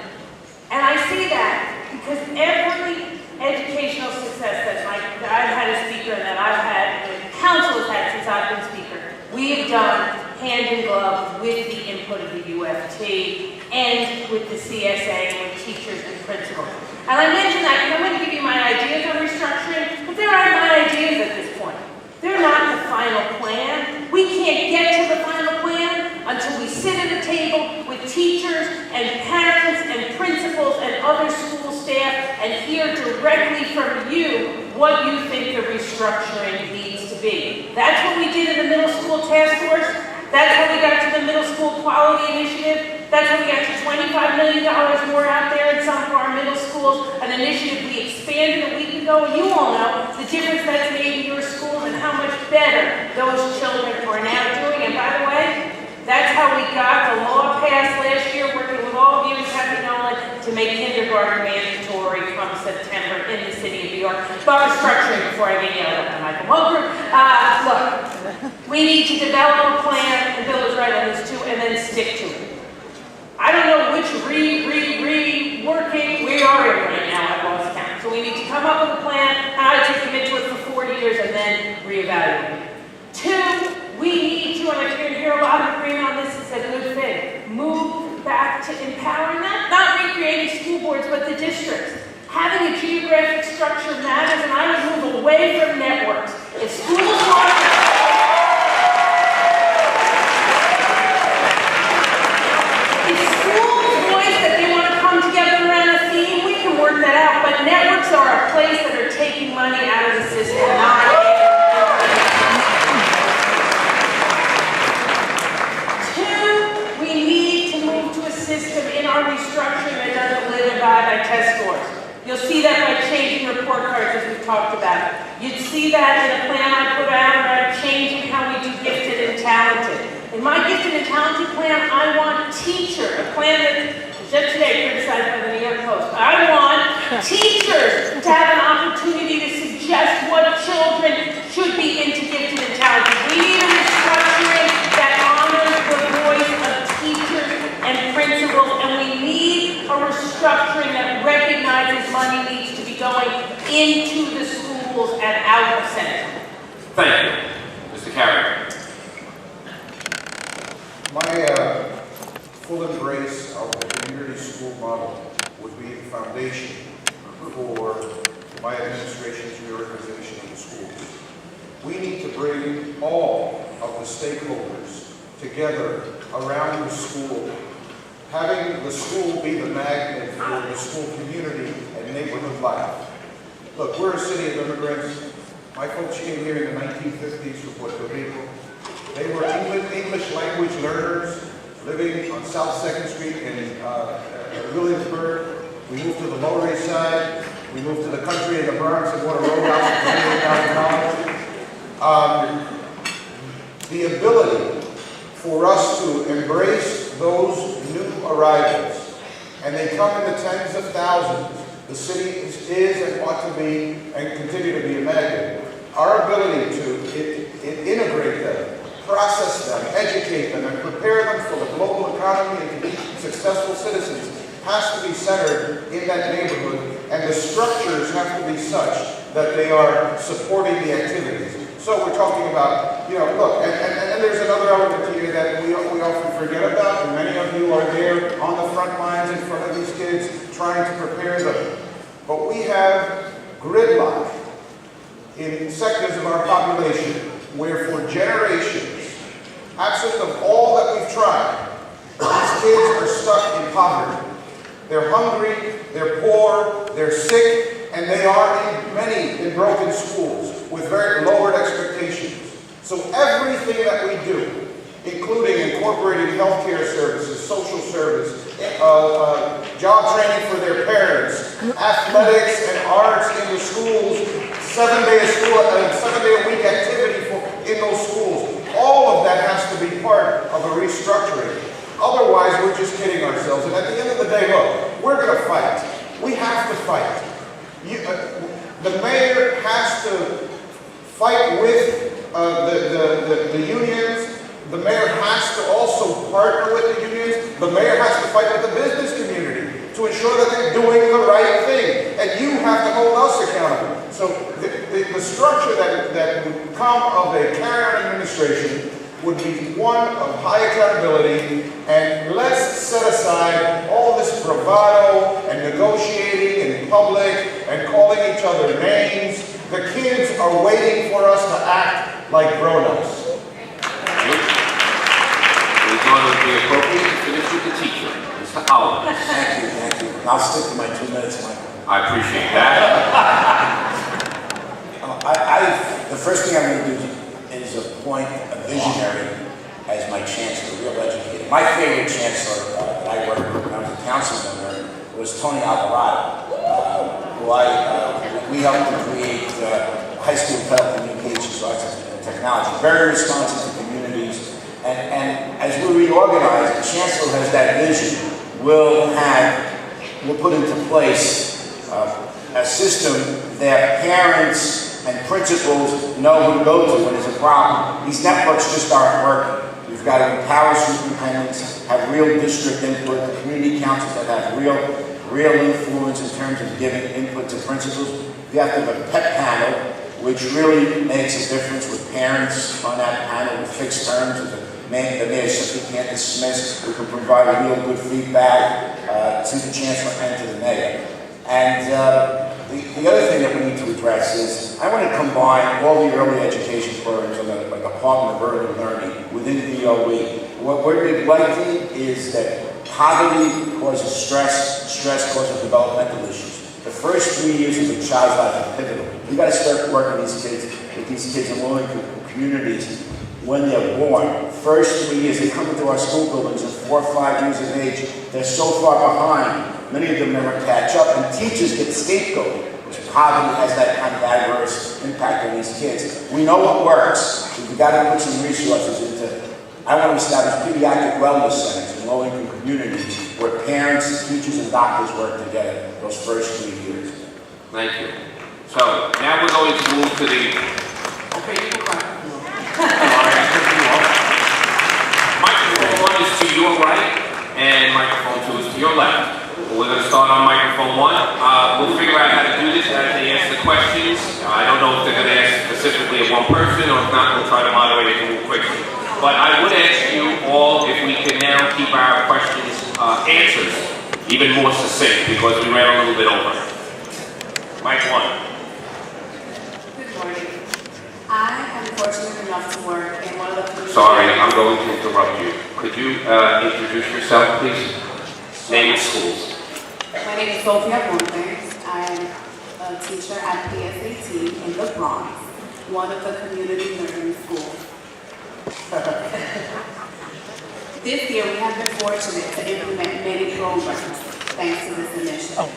And I see that because every educational success that I've had as speaker and that I've had, and the council has had since I've been speaker, we have done hand in glove with the input of the UFT and with the CSA and with teachers and principals. And I mentioned that because I'm going to give you my ideas on restructuring, but there aren't my ideas at this point. They're not the final plan. We can't get to the final plan until we sit at a table with teachers and parents and principals and other school staff and hear directly from you what you think the restructuring needs to be. That's what we did in the middle school task force. That's how we got to the middle school quality initiative. That's how we got to $25 million more out there in some of our middle schools, an initiative we expanded a week ago, and you all know the difference that's made in your schools and how much better those children are now doing. And by the way, that's how we got the law passed last year, working with all of you in Kathy Nolan, to make kindergarten mandatory from September in the city of New York. But restructuring, before I get yelled at by Michael Holbrook, look, we need to develop a plan, and Bill is right on this too, and then stick to it. I don't know which working we are in right now at Lost Count. So we need to come up with a plan, how to commit to it for 4 years, and then reevaluate. 2, we need to, and I hear a lot of agreement on this, it's a good thing, move back to empowering them, not recreating school boards, but the districts. Having a geographic structure matters, and I would move away from networks. If schools want that out, but networks are a place that are taking money out of the system, not Two, we need to move to a system in our restructuring that doesn't live and die by test scores. You'll see that by changing report cards as we've talked about. You'd see that in a plan I put out In my gifted and talented plan, I want teacher, a plan that was just today criticized by the New York Post. I want teachers to have an opportunity to suggest what children should be into gifted and talented. We need a restructuring that honors the voice of teachers and principals, and we need a restructuring that recognizes money needs to be going into the schools and out of Seneca. Thank you. Mr. Carrier. My full embrace of the community school model would be the foundation for my administration's reorganization of the schools. We need to bring all of the stakeholders together around the school, having the school be the magnet for the school community and neighborhood life. Look, we're a city of immigrants. My folks came here in the 1950s from Puerto Rico. They were English language learners living on South 2nd Street in Williamsburg. We moved to the Lower East Side. We moved to the country in the Bronx and bought a row house for $28,000. The ability for us to embrace those new arrivals, and they come in the tens of thousands. The city is and ought to be and continue to be a magnet. Our ability to integrate them, process them, educate them, and prepare them for the global economy and to be successful citizens has to be centered in that neighborhood, and the structures have to be such that they are supporting the activities. So we're talking about, look, and there's another element here that we often forget about, and many of you are there on the front lines in front of these kids trying to prepare them. But we have gridlock in sectors of our population where for generations, absent of all that we've tried, these kids are stuck in poverty. They're hungry, they're poor, they're sick, and they are in broken schools with very lowered expectations. So everything that we do, including incorporating healthcare services, social service, job training for their parents, athletics and arts in the schools, 7-day-a-week activity in those schools. All of that has to be part of a restructuring. Otherwise, we're just kidding ourselves. And at the end of the day, look, we're going to fight. We have to fight. The mayor has to fight with the unions. The mayor has to also partner with the unions. The mayor has to fight with the business community to ensure that they're doing the right thing. And you have to hold us accountable. So the structure that would come of a carry-on administration would be one of high accountability, and let's set aside all this bravado and negotiating in public and calling each other names. The kids are waiting for us to act like grown-ups. We thought it would be appropriate to finish with the teacher, Mr. Howard. Thank you. And I'll stick to my 2 minutes, Michael. I appreciate that. The first thing I'm going to do is appoint a visionary as my chancellor, a real educator. My favorite chancellor that I worked with when I was a council member was Tony Alvarado, who we helped to create high school telecommunications, arts and technology, very responsive to communities. And as we reorganize, the chancellor has that vision. We'll put into place a system that parents and principals know who to go to when there's a problem. These networks just aren't working. We've got to empower superintendents, have real district input, community councils that have real influence in terms of giving input to principals. You have to have a PET panel, which really makes a difference with parents on that panel with fixed terms. The mayor simply can't dismiss. We can provide real good feedback to the chancellor and to the mayor. And the other thing that we need to address is, I want to combine all the early education programs of the Department of Early Learning within DOE. What we're likely is that poverty causes stress causes developmental issues. The first 3 years of a child's life are pivotal. We've got to start working with these kids in low-income communities when they're born. First 3 years, they come into our school buildings at 4 or 5 years of age. They're so far behind. Many of them never catch up, and teachers get scapegoated, which poverty has that kind of adverse impact on these kids. We know what works, but we've got to put some resources into I want to establish pediatric wellness centers in low-income communities where parents, teachers, and doctors work together those first 3 years. Thank you. So now we're going to move to the. Okay, you go back. Microphone 1 is to your right, and microphone 2 is to your left. We're going to start on microphone 1. We'll figure out how to do this as they ask the questions. I don't know if they're going to ask specifically of one person, or if not, we'll try to moderate it and move quickly. But I would ask you all if we can now keep our questions answers even more succinct, because we ran a little bit over. Mic 1. Good morning. I am fortunate enough to work in one of the community. Sorry, I'm going to interrupt you. Could you introduce yourself, please? Name and schools. My name is Sophia Montes. I am a teacher at PSAT in the Bronx, one of the community learning schools. This year, we have been fortunate to implement many programs thanks to this initiative.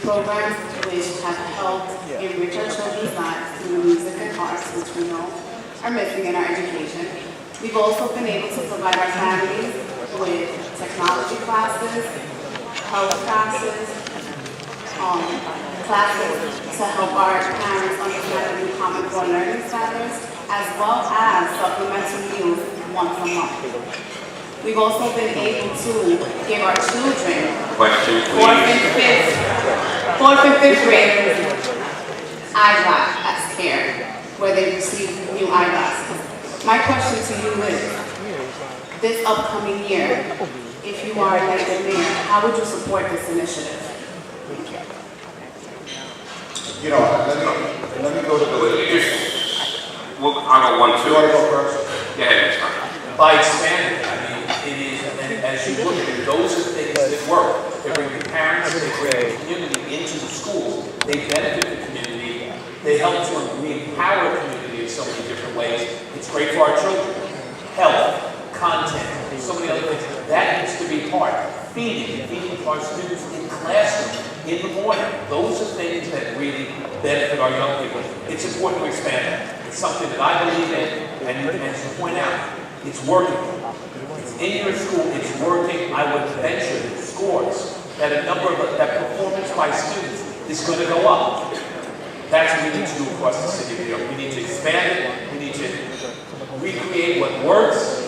Programs which have helped enrich our children's lives through the music and arts, which we know are missing in our education. We've also been able to provide our families with technology classes, health classes, classes to help our parents understand the new Common Core learning standards, as well as supplemental meals once a month. We've also been able to give our children, Question, fourth please. and fifth graders, eyeglass care, where they receive new eyeglasses. My question to you is, this upcoming year, if you are elected mayor, how would you support this initiative? You know, let me go to the. Well, I'll go 1, 2. You want to go first? Go ahead, Mr. By expanding, I mean, it is, and as you look at it, those are things that work. They bring the parents, they bring the community into the school, they benefit the community, they help to empower the community in so many different ways. It's great for our children. Health, content, so many other things. That needs to be part. Feeding our students in classroom in the morning. Those are things that really benefit our young people. It's important to expand it. It's something that I believe in, and as you point out, it's working. It's in your school, it's working. I would venture the scores that that performance by students is going to go up. That's what we need to do across the city of New York. We need to expand it. We need to recreate what works,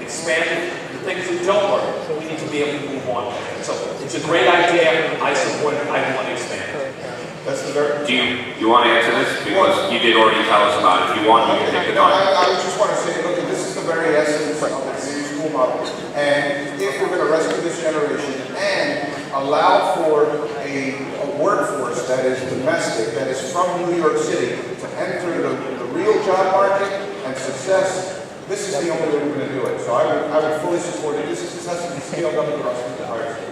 expand it. The things that don't work, we need to be able to move on. So it's a great idea. I support it. I want to expand it. That's the very. Do you want to answer this? Because you did already tell us about it. If you want, you can take the time. I just want to say, look, this is the very essence of the city school model. And if we're going to rescue this generation and allow for a workforce that is domestic, that is from New York City, to enter the real job market and success, this is the only way we're going to do it. So I would fully support it. This has to be scaled up across the entire state.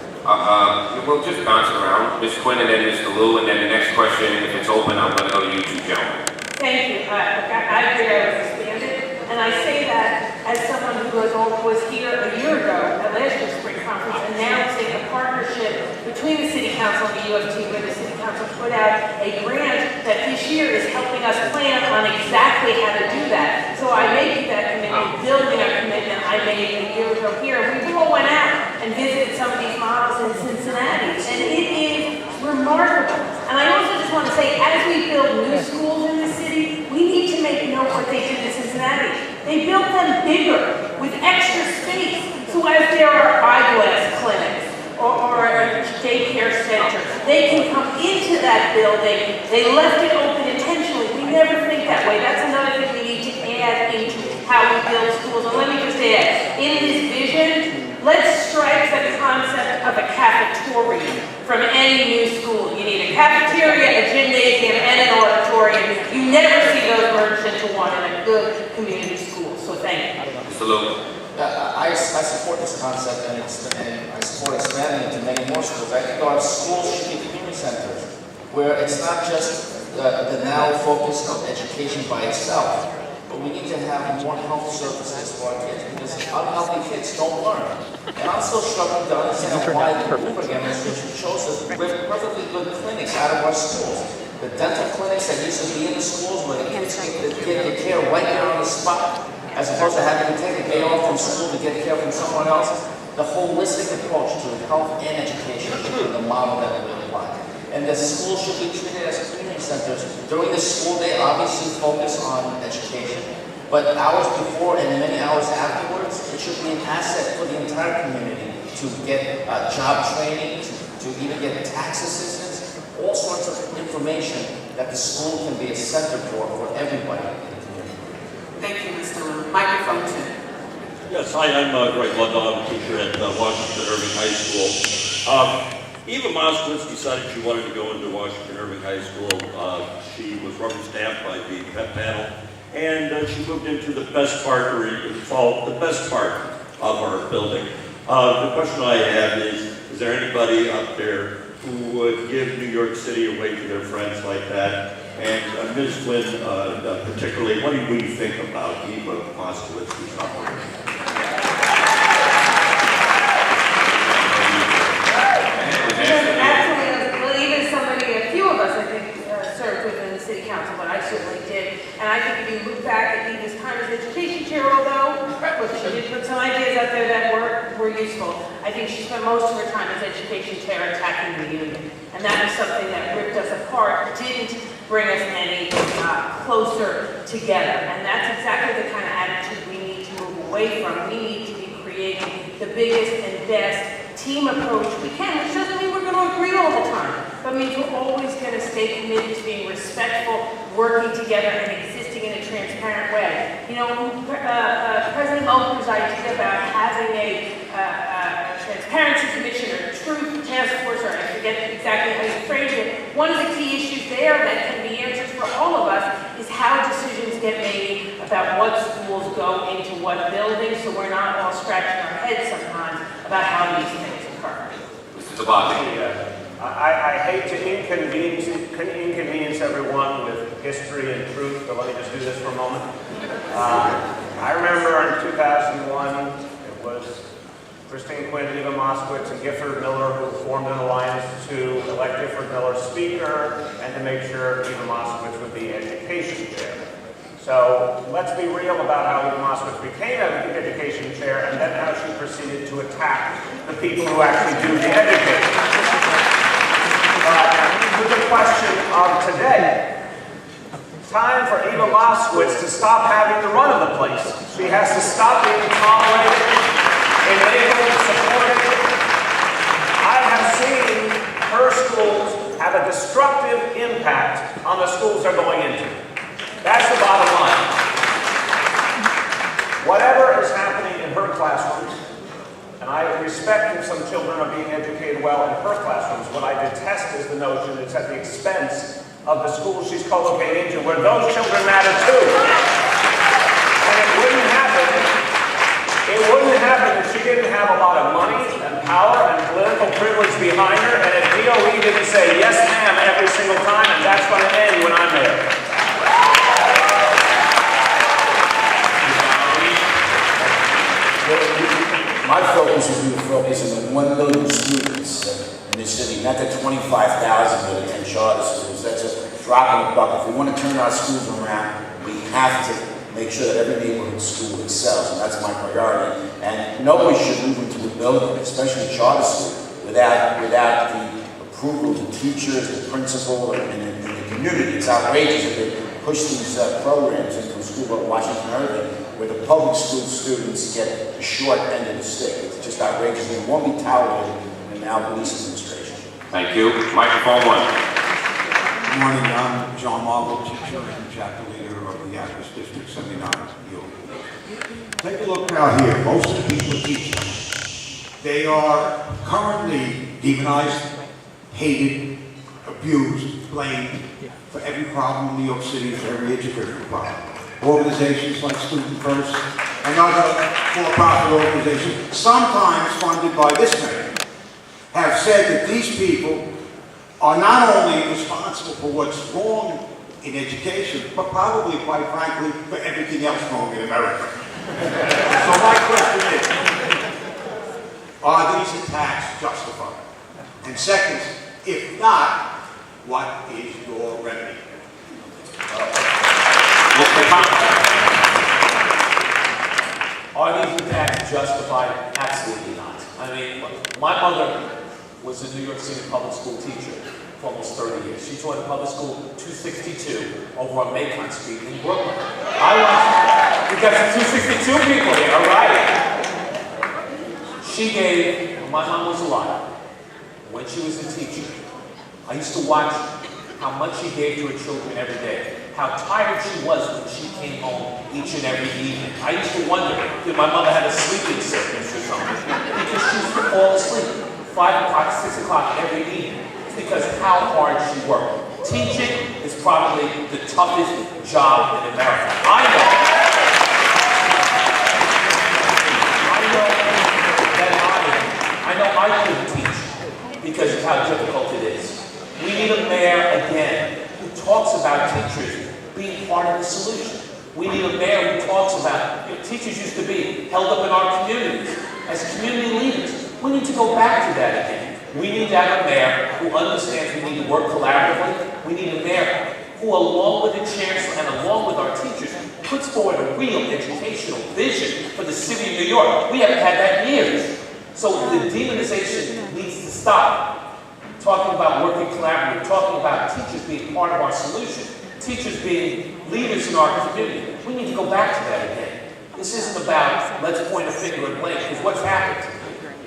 We'll just bounce it around. Ms. Quinn and then Mr. Liu, and then the next question, if it's open, I'm going to go to you two gentlemen. Thank you. I agree I was expanded, and I say that as someone who was here a year ago at last year's spring conference announcing a partnership between the City Council and the UFT, where the City Council put out a grant that this year is helping us plan on exactly how to do that. So I made that commitment, building a commitment I made a year ago here. We all went out and visited some of these models in Cincinnati, and it is remarkable. And I also just want to say, as we build new schools in the city, we need to make note what they did in Cincinnati. They built them bigger, with extra space. So as there are eyeglass clinics or a daycare center, they can come into that building. They left it open intentionally. We never think that way. That's another thing we need to add into how we build schools. And let me just add, in this vision, let's strike the concept of a cafetorium from any new school. You need a cafeteria, a gymnasium, and an auditorium. You never see those merged into one in a good community school. So thank you. Mr. Liu. I support this concept, and I support expanding it to many more schools. I think our schools should be community centers, where it's not just the now focus of education by itself, but we need to have more health services for our kids, because unhealthy kids don't learn. And I'm still struggling to understand why the Bloomberg administration chose us perfectly good clinics out of our schools. The dental clinics that used to be in the schools where the kids get their care right there on the spot. as opposed to having to take a day off from school to get care from someone else. The holistic approach to health and education should be the model that we apply. And the schools should be treated as community centers. During the school day, obviously focus on education, but hours before and many hours afterwards, it should be an asset for the entire community to get job training, to even get tax assistance, all sorts of information that the school can be a center for everybody in the community. Thank you, Mr. Lou. Microphone 2. Yes, hi, I'm Greg Lundahl. I'm a teacher at Washington Irving High School. Eva Moskowitz decided she wanted to go into Washington Irving High School. She was rubber stamped by the PEP panel, and she moved into the best part, or the best part of our building. The question I have is there anybody up there who would give New York City away to their friends like that? And Ms. Flynn, particularly, what do we think about Eva Moskowitz, who's not here? Absolutely. Well, even a few of us, I think, served within the city council, but I certainly did. And I think if you look back at Eva's time as education chair, although she did put some ideas out there that were useful, I think she spent most of her time as education chair attacking the union. And that was something that ripped us apart, didn't bring us any closer together. And that's exactly the kind of attitude we need to move away from. We need to be creating the biggest and best team approach we can, which doesn't mean we're going to agree all the time, but means we're always going to stay committed to being respectful, working together, and existing in a transparent way. You know, President Mulker's idea about having a transparency commission or truth task force, or I forget exactly how you phrased it, one of the key issues there that can be answered for all of us is how decisions get made about what schools go into what buildings, so we're not all scratching our heads sometimes about how these things occur. Mr. Tabati. I hate to inconvenience everyone with history and truth, but let me just do this for a moment. I remember in 2001, it was Christine Quinn, Eva Moskowitz, and Gifford Miller who formed an alliance to elect Gifford Miller Speaker and to make sure Eva Moskowitz would be education chair. So let's be real about how Eva Moskowitz became education chair and then how she proceeded to attack the people who actually do the education. To the question of today, time for Eva Moskowitz to stop having the run of the place. She has to stop being tolerated, enabled, supported. I have seen her schools have a destructive impact on the schools they're going into. That's the bottom line. Whatever is happening in her classrooms, and I respect if some children are being educated well in her classrooms, what I detest is the notion that it's at the expense of the schools she's co-located into, where those children matter too. And it wouldn't happen if she didn't have a lot of money and power and political privilege behind her, and if DOE didn't say yes ma'am every single time, and that's going to end when I'm there. My focus would be to focus on the 1 million students in this city, not the 25,000 that attend charter schools. That's a drop in the bucket. If we want to turn our schools around, we have to make sure that every neighborhood school excels, and that's my priority. And nobody should move into a building, especially a charter school, without the approval of the teachers, the principal, and the community. It's outrageous that they push these programs into a school like Washington Irving, where the public school students get the short end of the stick. It's just outrageous, and it won't be tolerated in our police administration. Thank you. Microphone 1. Good morning, I'm John Marvel, teacher and chapter leader of the Actors District 79. Take a look out here. Most of the people are teaching. They are currently demonized, hated, abused, blamed for every problem in New York City, for every educational problem. Organizations like Student First and other for-profit organizations, sometimes funded by this man, have said that these people are not only responsible for what's wrong in education, but probably, quite frankly, for everything else wrong in America. So my question is, are these attacks justified? And second, if not, what is your remedy? Are these attacks justified? Absolutely not. I mean, my mother was a New York City public school teacher for almost 30 years. She taught at public school 262 over on Macon Street in Brooklyn. We got some 262 people here, all right? She gave, when my mom was alive, when she was a teacher, I used to watch how much she gave to her children every day, how tired she was when she came home each and every evening. I used to wonder, did my mother have a sleeping sickness or something? Because she used to fall asleep 5 o'clock, 6 o'clock every evening. It's because how hard she worked. Teaching is probably the toughest job in America. I know I couldn't teach because of how difficult it is. We need a mayor again who talks about teachers being part of the solution. We need a mayor who talks about, teachers used to be held up in our communities as community leaders. We need to go back to that again. We need to have a mayor who understands we need to work collaboratively. We need a mayor who, along with the chancellor and along with our teachers, puts forward a real educational vision for the city of New York. We haven't had that in years. So the demonization needs to stop. Talking about working collaboratively, talking about teachers being part of our solution, teachers being leaders in our community. We need to go back to that again. This isn't about let's point a finger and blame, because what's happened?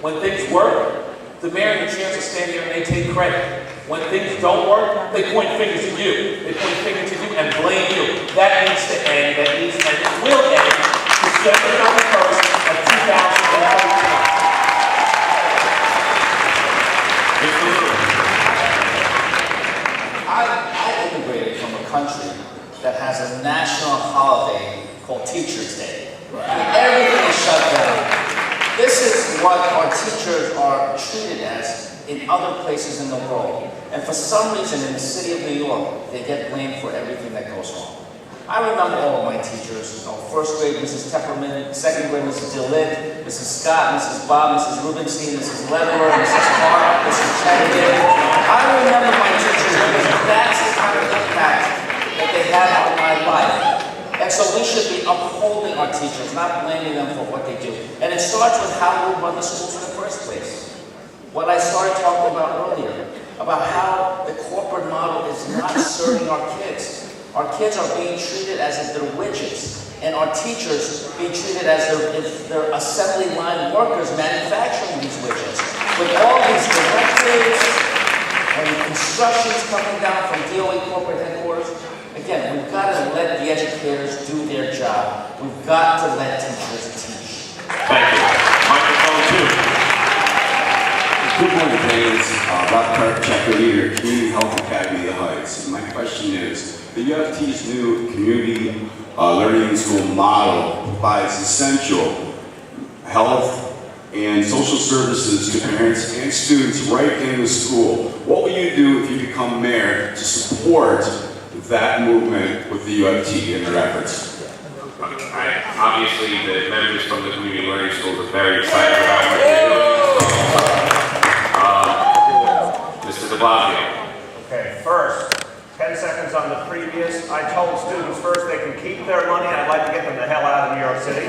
When things work, the mayor and the chancellor stand there and they take credit. When things don't work, they point fingers at you. They point fingers at you and blame you. That needs to end. That needs to end. It will end December 31st of 2013. I immigrated from a country that has a national holiday called Teachers' Day. Everything is shut down. This is what our teachers are treated as in other places in the world. And for some reason in the city of New York, they get blamed for everything that goes wrong. I remember all of my teachers, first grade Mrs. Tepperman, second grade Mrs. DeLitt, Mrs. Scott, Mrs. Bob, Mrs. Rubenstein, Mrs. Lederer, Mrs. Hart, Mrs. Cheney. I remember my teachers because that's the kind of impact that they had on my life. And so we should be upholding our teachers, not blaming them for what they do. And it starts with how we run the schools in the first place. What I started talking about earlier, about how the corporate model is not serving our kids. Our kids are being treated as if they're widgets, and our teachers being treated as if they're assembly line workers manufacturing these widgets. With all these directives and instructions coming down from DOE corporate headquarters, again, we've got to let the educators do their job. We've got to let teachers teach. Thank you. Microphone 2. Good morning, James. Rob Kirk, chapter leader, Community Health Academy of the Heights. My question is, the UFT's new community learning school model provides essential health and social services to parents and students right in the school. What will you do if you become mayor to support that movement with the UFT and their efforts? Obviously, the members from the community learning schools are very excited about what they're doing. Mr. de Blasio. Okay, first, 10 seconds on the previous. I told students first they can keep their money. I'd like to get them the hell out of New York City.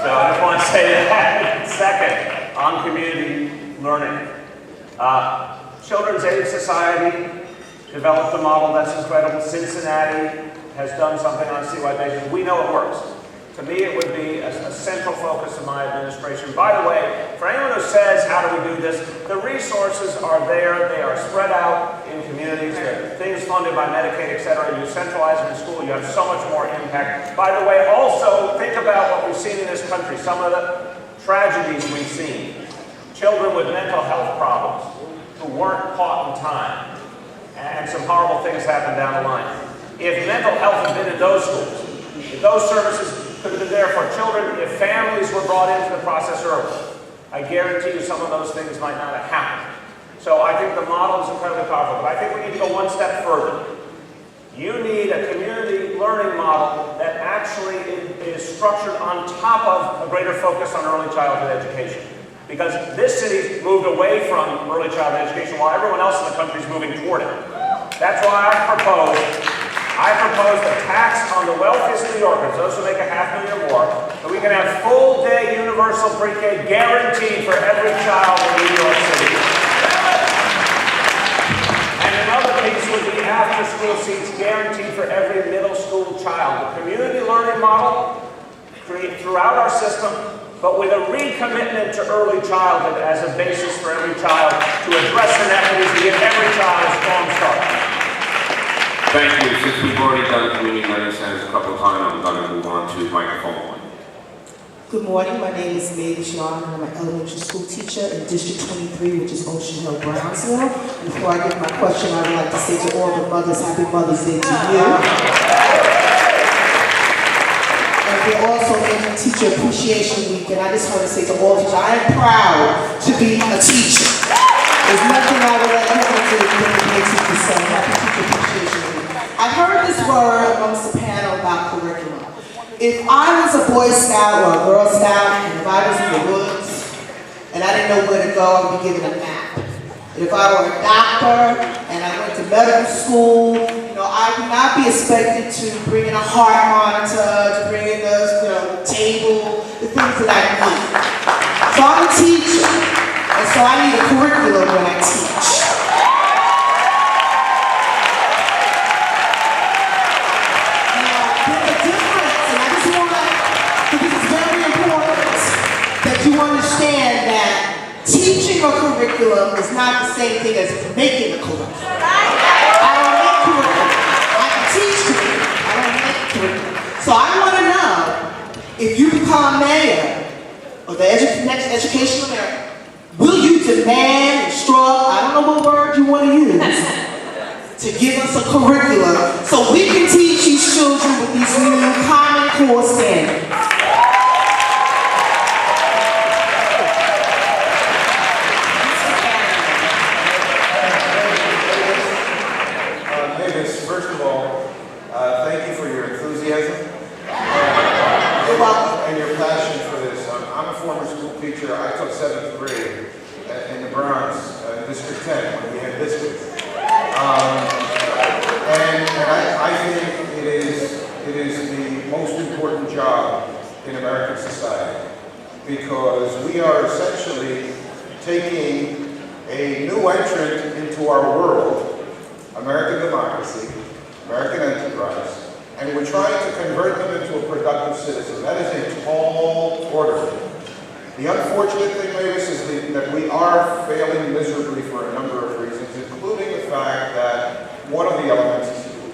So I just want to say that. Second, on community learning. Children's Aid Society developed a model that's incredible. Cincinnati has done something on a citywide basis. We know it works. To me, it would be a central focus of my administration. By the way, for anyone who says, how do we do this? The resources are there. They are spread out in communities. Things funded by Medicaid, et cetera. You centralize them in school, you have so much more impact. By the way, also, think about what we've seen in this country, some of the tragedies we've seen. Children with mental health problems who weren't caught in time. And some horrible things happen down the line. If mental health had been in those schools, if those services could have been there for children, if families were brought into the process early, I guarantee you some of those things might not have happened. So I think the model is incredibly powerful, but I think we need to go one step further. You need a community learning model that actually is structured on top of a greater focus on early childhood education. Because this city moved away from early childhood education while everyone else in the country is moving toward it. That's why I propose I proposed a tax on the wealthiest New Yorkers, those who make $500,000 or more, that we can have full-day universal pre-K guaranteed for every child in New York City. And another piece would be after-school seats guaranteed for every middle school child. The community learning model created throughout our system, but with a recommitment to early childhood as a basis for every child to address inequities to give every child a strong start. Thank you. Since we've already done community learning centers a couple of times, I'm going to move on to microphone 1. Good morning, my name is May11UFTforumFULL, and I'm an elementary school teacher in District 23, which is Ocean Hill, Brownsville. Before I give my question, I would like to say to all the mothers, Happy Mother's Day to you. And we're also in Teacher Appreciation Week, and I just want to say to all teachers, I am proud to be a teacher. There's nothing I would like to do than be a teacher, so Happy Teacher Appreciation Week. I heard this word amongst the panel about curriculum. If I was a Boy Scout or a Girl Scout, and if I was in the woods, and I didn't know where to go, I would be given a map. And if I were a doctor, and I went to medical school, I would not be expected to bring in a heart monitor, to bring in the table, the things that I need. So I'm a teacher, and so I need a curriculum when I teach. Understand that teaching a curriculum is not the same thing as making a curriculum. I don't make curriculum. I can teach curriculum. I don't make curriculum. So I want to know, if you become mayor or the next educational mayor, will you demand, instruct, I don't know what word you want to use, to give us a curriculum so we can teach these children with these new Common Core standards? First of all, thank you for your enthusiasm and your passion for this. I'm a former school teacher. I taught 7th grade in the Bronx, District 10, when we had districts. And I think it is the most important job in American society, because we are essentially taking a new entrant into our world, American democracy, American enterprise, and we're trying to convert them into a productive citizen. That is a tall order. The unfortunate thing, Mavis, is that we are failing miserably for a number of reasons, including the fact that one of the elements,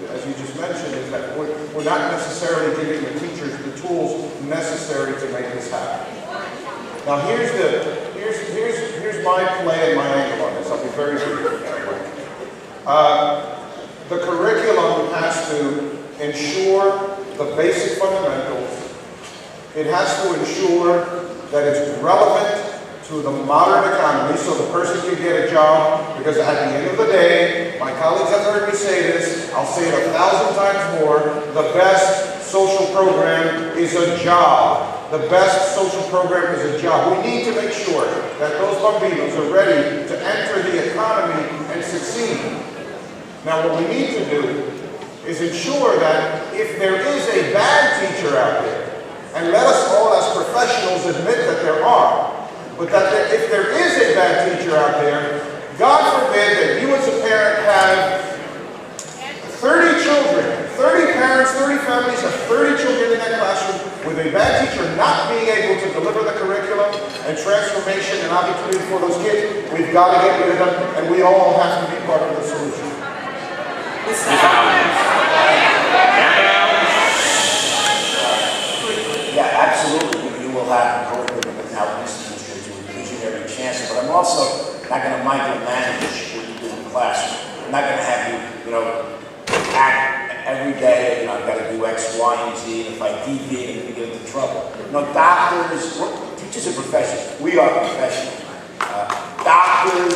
as you just mentioned, is that we're not necessarily giving the teachers the tools necessary to make this happen. Now here's my play and my angle on this. I'll be very brief. The curriculum has to ensure the basic fundamentals. It has to ensure that it's relevant to the modern economy so the person can get a job, because at the end of the day, my colleagues have heard me say this, I'll say it 1,000 times more, the best social program is a job. The best social program is a job. We need to make sure that those bambinos are ready to enter the economy and succeed. Now, what we need to do is ensure that if there is a bad teacher out there, and let us all as professionals admit that there are, but that if there is a bad teacher out there, God forbid that you as a parent have 30 children, 30 parents, 30 families have 30 children in that classroom with a bad teacher not being able to deliver the curriculum and transformation and opportunity for those kids. We've got to get rid of them, and we all have to be part of the solution. Yeah, absolutely. You will have a curriculum without this administration. We're using every chance, but I'm also not going to micromanage what you do in the classroom. I'm not going to have you, act every day. I've got to do X, Y, and Z. And if I deviate, I'm going to get into trouble. Doctors, teachers are professionals. We are professionals. Doctors,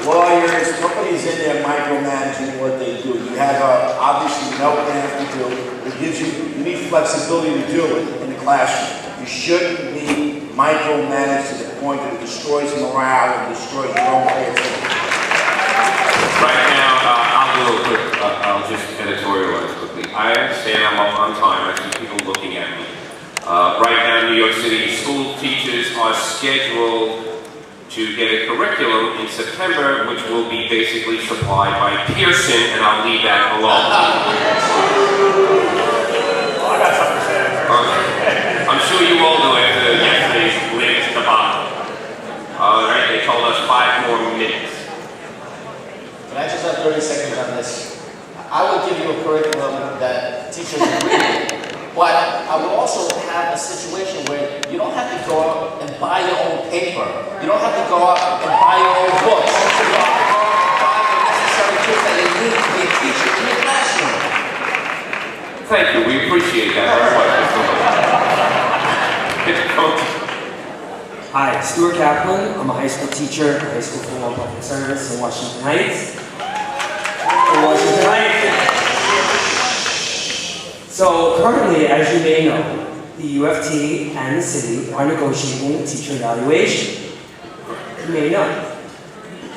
lawyers, nobody's in there micromanaging what they do. You have obviously know what they have to do. It gives you need flexibility to do it in the classroom. You shouldn't be micromanaged to the point that it destroys morale and destroys your own creativity. Right now, I'll do a quick I'll just editorialize quickly. I understand I'm up on time. I see people looking at me. Right now in New York City, school teachers are scheduled to get a curriculum in September, which will be basically supplied by Pearson, and I'll leave that alone. I got something to say. Okay. I'm sure you all know after yesterday's latest debacle. All right, they told us 5 more minutes. Can I just have 30 seconds on this? I would give you a curriculum that teachers agree with, but I would also have a situation where you don't have to go out and buy your own paper. You don't have to go out and buy your own books. You don't have to go out and buy the necessary tools that you need to be a teacher in your classroom. Thank you, we appreciate that very much, Mr. Coach. Hi, Stuart Kaplan. I'm a high school teacher at High School for Public Service in Washington Heights. So currently, as you may know, the UFT and the city are negotiating a teacher evaluation. You may know.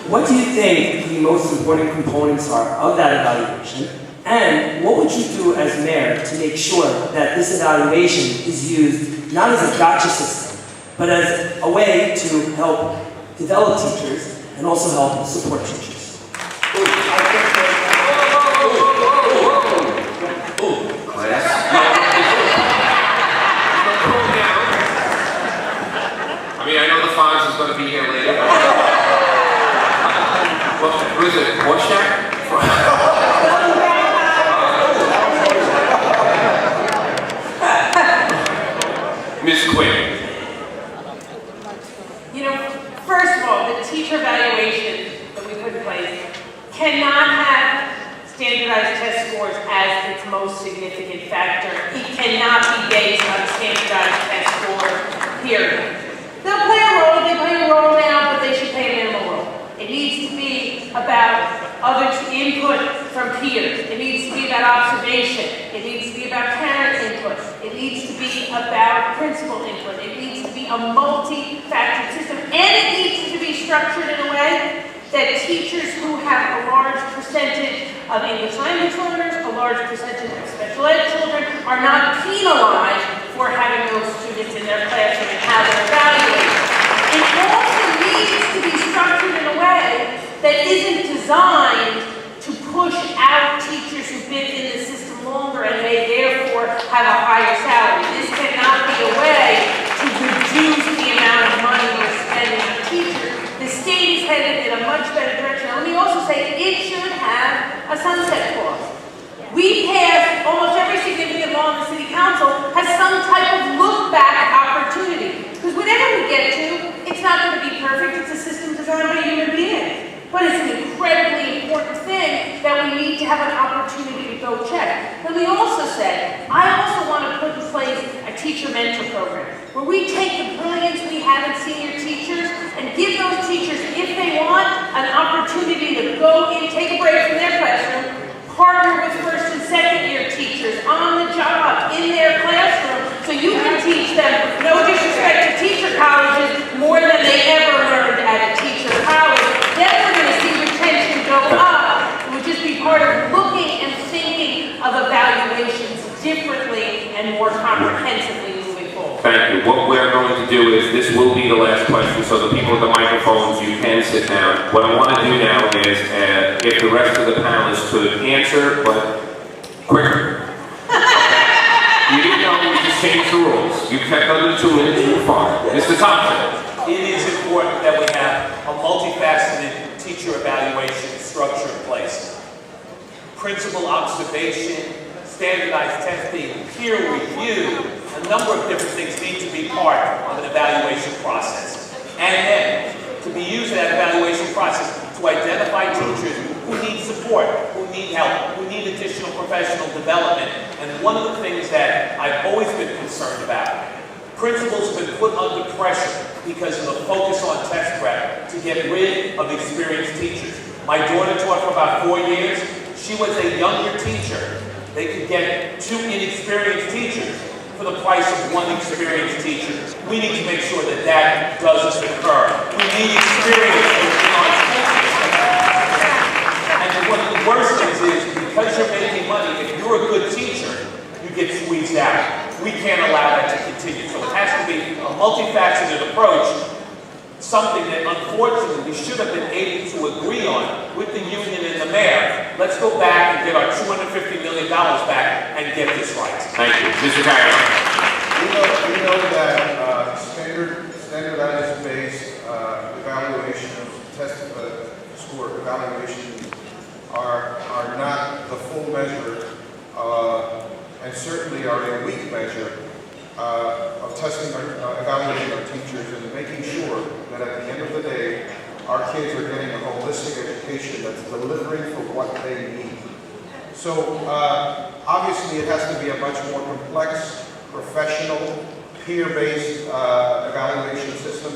What do you think the most important components are of that evaluation? And what would you do as mayor to make sure that this evaluation is used not as a gotcha system, but as a way to help develop teachers and also help support teachers? I mean, I know the Fonz is going to be here later. What is it, Borshack? Ms. Quinn. You know, first of all, the teacher evaluation that we put in place cannot have standardized test scores as its most significant factor. It cannot be based on standardized test scores, period. They'll play a role, they play a role now, but they should play a minimal role. It needs to be about other input from peers. It needs to be about observation. It needs to be about parent input. It needs to be about principal input. It needs to be a multi-factor system. And it needs to be structured in a way that teachers who have a large percentage of English language learners, a large percentage of special ed children, are not penalized for having those students in their classroom and how they're evaluated. It also needs to be structured in a way that isn't designed to push out teachers who've been in the system longer and may therefore have a higher salary. This cannot be a way to reduce the amount of money we're spending on teachers. The state is headed in a much better direction. Let me also say it should have a sunset clause. We passed almost every significant law in the city council has some type of look-back opportunity. Because whatever we get to, it's not going to be perfect. It's a system designed by a human being. But it's an incredibly important thing that we need to have an opportunity to go check. Let me also say, I also want to put in place a teacher mentor program where we take the brilliance we have in senior teachers and give those teachers, if they want, an opportunity to go in, take a break from their classroom, partner with first and second year teachers on the job in their classroom so you can teach them, no disrespect to teacher colleges, more than they ever learned at a teacher college. Then we're going to see retention go up. It would just be part of looking and thinking of evaluations differently and more comprehensively moving forward. Thank you. What we're going to do is, this will be the last question, so the people with the microphones, you can sit down. What I want to do now is, if the rest of the panelists could answer, but quicker. You didn't know we just changed the rules. You kept under 2 minutes, you were fine. Mr. Thompson. It is important that we have a multifaceted teacher evaluation structure in place. Principal observation, standardized testing, peer review, a number of different things need to be part of an evaluation process. And then, to be used in that evaluation process to identify teachers who need support, who need help, who need additional professional development. And one of the things that I've always been concerned about, principals have been put under pressure because of the focus on test prep to get rid of experienced teachers. My daughter taught for about 4 years. She was a younger teacher. They could get 2 inexperienced teachers for the price of 1 experienced teacher. We need to make sure that that doesn't occur. We need experience in our teachers. And one of the worst things is, because squeezed out. We can't allow that to continue. So it has to be a multifaceted approach, something that unfortunately we should have been able to agree on with the union and the mayor. Let's go back and get our $250 million back and get this right. Thank you. Mr. Carrier. We know that standardized-based evaluation, score evaluations are not the full measure, and certainly are a weak measure of testing, evaluating our teachers and making sure that at the end of the day, our kids are getting a holistic education that's delivering for what they need. So obviously it has to be a much more complex, professional, peer-based evaluation system.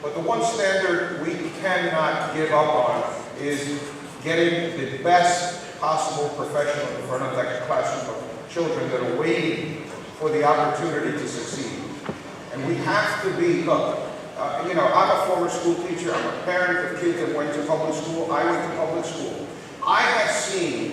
But the one standard we cannot give up on is getting the best possible professional in front of that classroom of children that are waiting for the opportunity to succeed. And we have to be, look, you know, I'm a former school teacher, I'm a parent of kids that went to public school, I went to public school. I have seen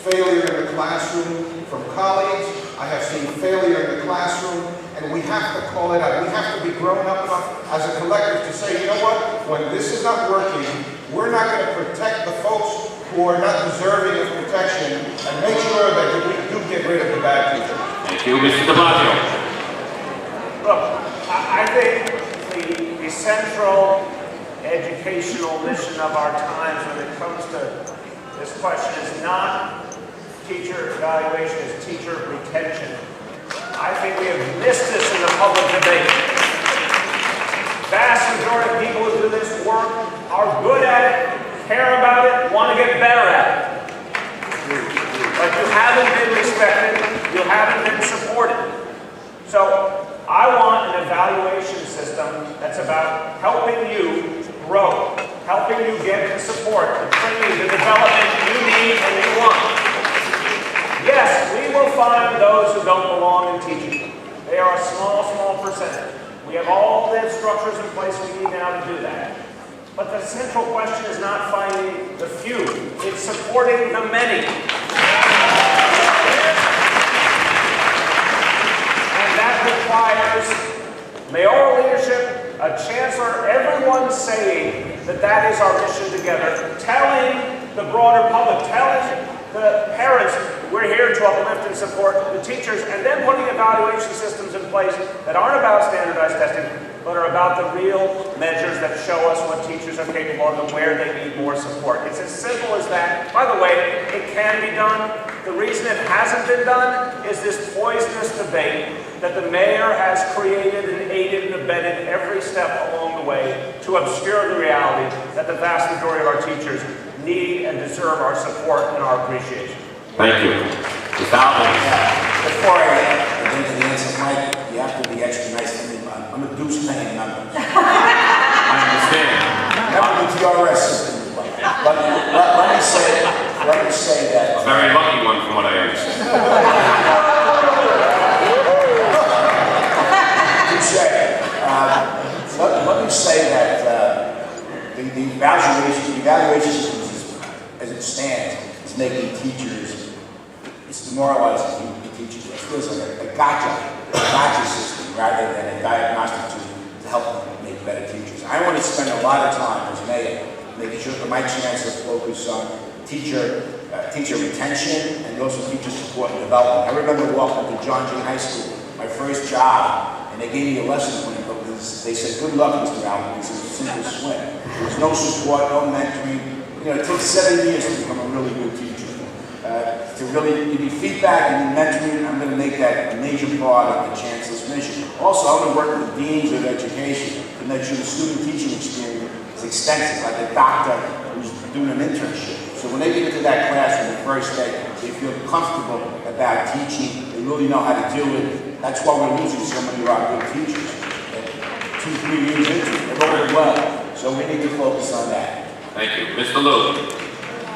failure in the classroom from colleagues, I have seen failure in the classroom, and we have to call it out. We have to be grown up enough as a collective to say, you know what, when this is not working, we're not going to protect the folks who are not deserving of protection and make sure that we do get rid of the bad people. Thank you. Mr. De Blasio. Look, I think the central educational mission of our times when it comes to this question is not teacher evaluation, it's teacher retention. I think we have missed this in the public debate. Vast majority of people who do this work are good at it, care about it, want to get better at it. But you haven't been respected, you haven't been supported. So I want an evaluation system that's about helping you grow, helping you get the support, the training, the development you need and you want. Yes, we will find those who don't belong in teaching. They are a small percentage. We have all the structures in place we need now to do that. But the central question is not finding the few, it's supporting the many. And that requires mayoral leadership, a chancellor, everyone saying that that is our mission together, telling the broader public, telling the parents, we're here to uplift and support the teachers, and then putting evaluation systems in place that aren't about standardized testing, but are about the real measures that show us what teachers are capable of and where they need more support. It's as simple as that. By the way, it can be done. The reason it hasn't been done is this poisonous debate that the mayor has created and aided and abetted every step along the way to obscure the reality that the vast majority of our teachers need and deserve our support and our appreciation. Thank you. Mr. Alvin. Before I get into the answer, Mike, you have to be extra nice to me. I'm a dues paying member. I understand. Never the TRS system. Let me say that. A very lucky one from what I understand. Let me say that the evaluation system as it stands is making teachers, it's demoralizing the teachers. It feels like a gotcha system rather than a diagnostic tool to help them make better teachers. I want to spend a lot of time as mayor making sure that my chancellor focus on teacher retention and also teacher support and development. I remember walking to John Jay High School, my first job, and they gave me a lesson plan, but they said, good luck, Mr. Allen. It's a simple swim. There was no support, no mentoring. You know, it takes 7 years to become a really good teacher. To really give me feedback and mentoring, I'm going to make that a major part of the chancellor's mission. Also, I'm going to work with deans of education to make sure the student teaching experience is extensive, like a doctor who's doing an internship. So when they get into that classroom the first day, they feel comfortable about teaching, they really know how to do it. That's why we're losing so many of our good teachers. 2-3 years into it, they're going well. So we need to focus on that. Thank you. Mr. Lou.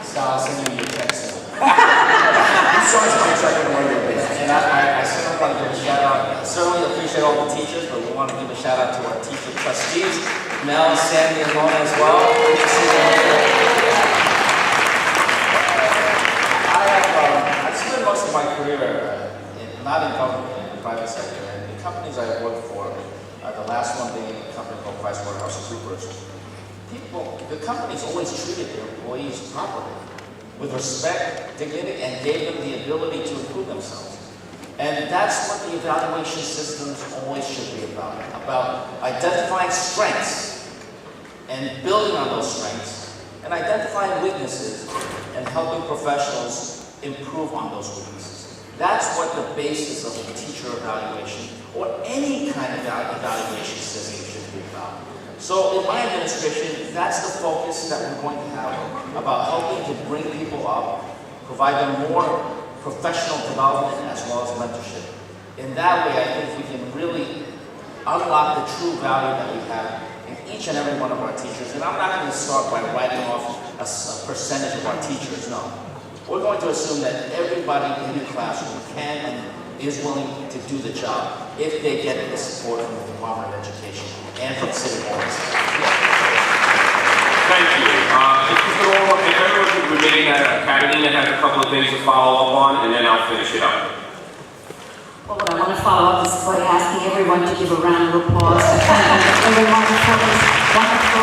Stop sending me a text. Besides my second regular basis. And I certainly want to give a shout out. I certainly appreciate all the teachers, but we want to give a shout out to our teacher trustees, Mel, Sandy, and Mona as well. I've spent most of my career not in government. private sector, and the companies I worked for, the last one being a company called PricewaterhouseCoopers, the companies always treated their employees properly, with respect, dignity, and gave them the ability to improve themselves. And that's what the evaluation systems always should be about identifying strengths and building on those strengths, and identifying weaknesses and helping professionals improve on those weaknesses. That's what the basis of a teacher evaluation or any kind of evaluation system should be about. So in my administration, that's the focus that we're going to have about helping to bring people up, provide them more professional development as well as mentorship. In that way, I think we can really unlock the true value that we have in each and every one of our teachers. And I'm not going to start by writing off a percentage of our teachers, no. We're going to assume that everybody in the classroom can and is willing to do the job if they get the support from the Department of Education and from city boards. Thank you. If everyone could remain, Catalina has a couple of things to follow up on, and then I'll finish it up. Well, what I want to follow up is by asking everyone to give a round of applause to everyone for this wonderful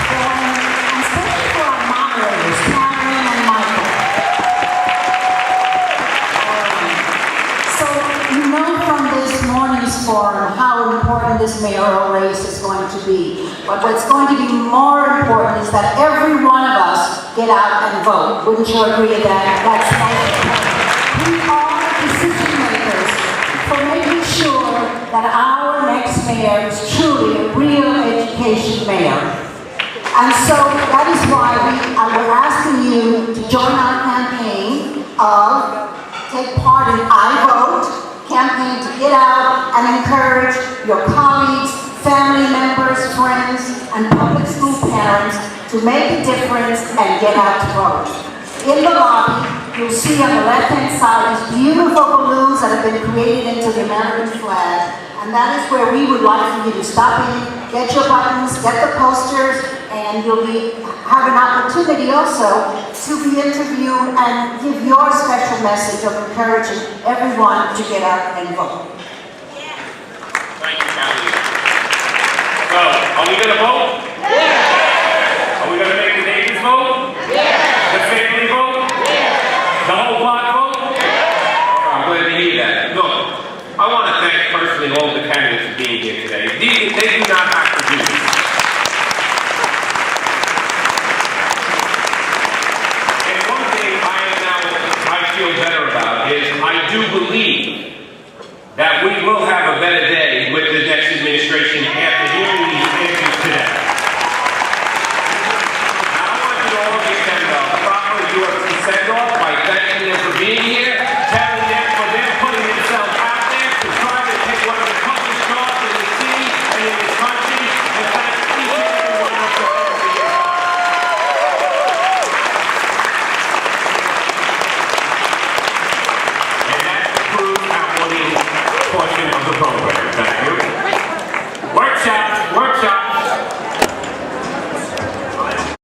forum, and especially for our moderators, Karen and Michael. So you know from this morning's forum how important this mayoral race is going to be. But what's going to be more important is that every one of us get out and vote. Wouldn't you agree with that? That's most important. We are decision makers for making sure that our next mayor is truly a real education mayor. And so that is why we're asking you to join our campaign of take part in I Vote campaign, to get out and encourage your colleagues, family members, friends, and public school parents to make a difference and get out to vote. In the lobby, you'll see on the left-hand side these beautiful balloons that have been created into the American flag, and that is where we would like for you to stop in, get your buttons, get the posters, and you'll have an opportunity also to be interviewed and give your special message of encouraging everyone to get out and vote. Thank you, Catalina. So, are we going to vote? Yeah. Are we going to make the neighbors vote? Yeah. The family vote? Yeah. The whole block vote? Yeah. I'm glad to hear that. Look, I want to thank personally all the candidates for being here today. They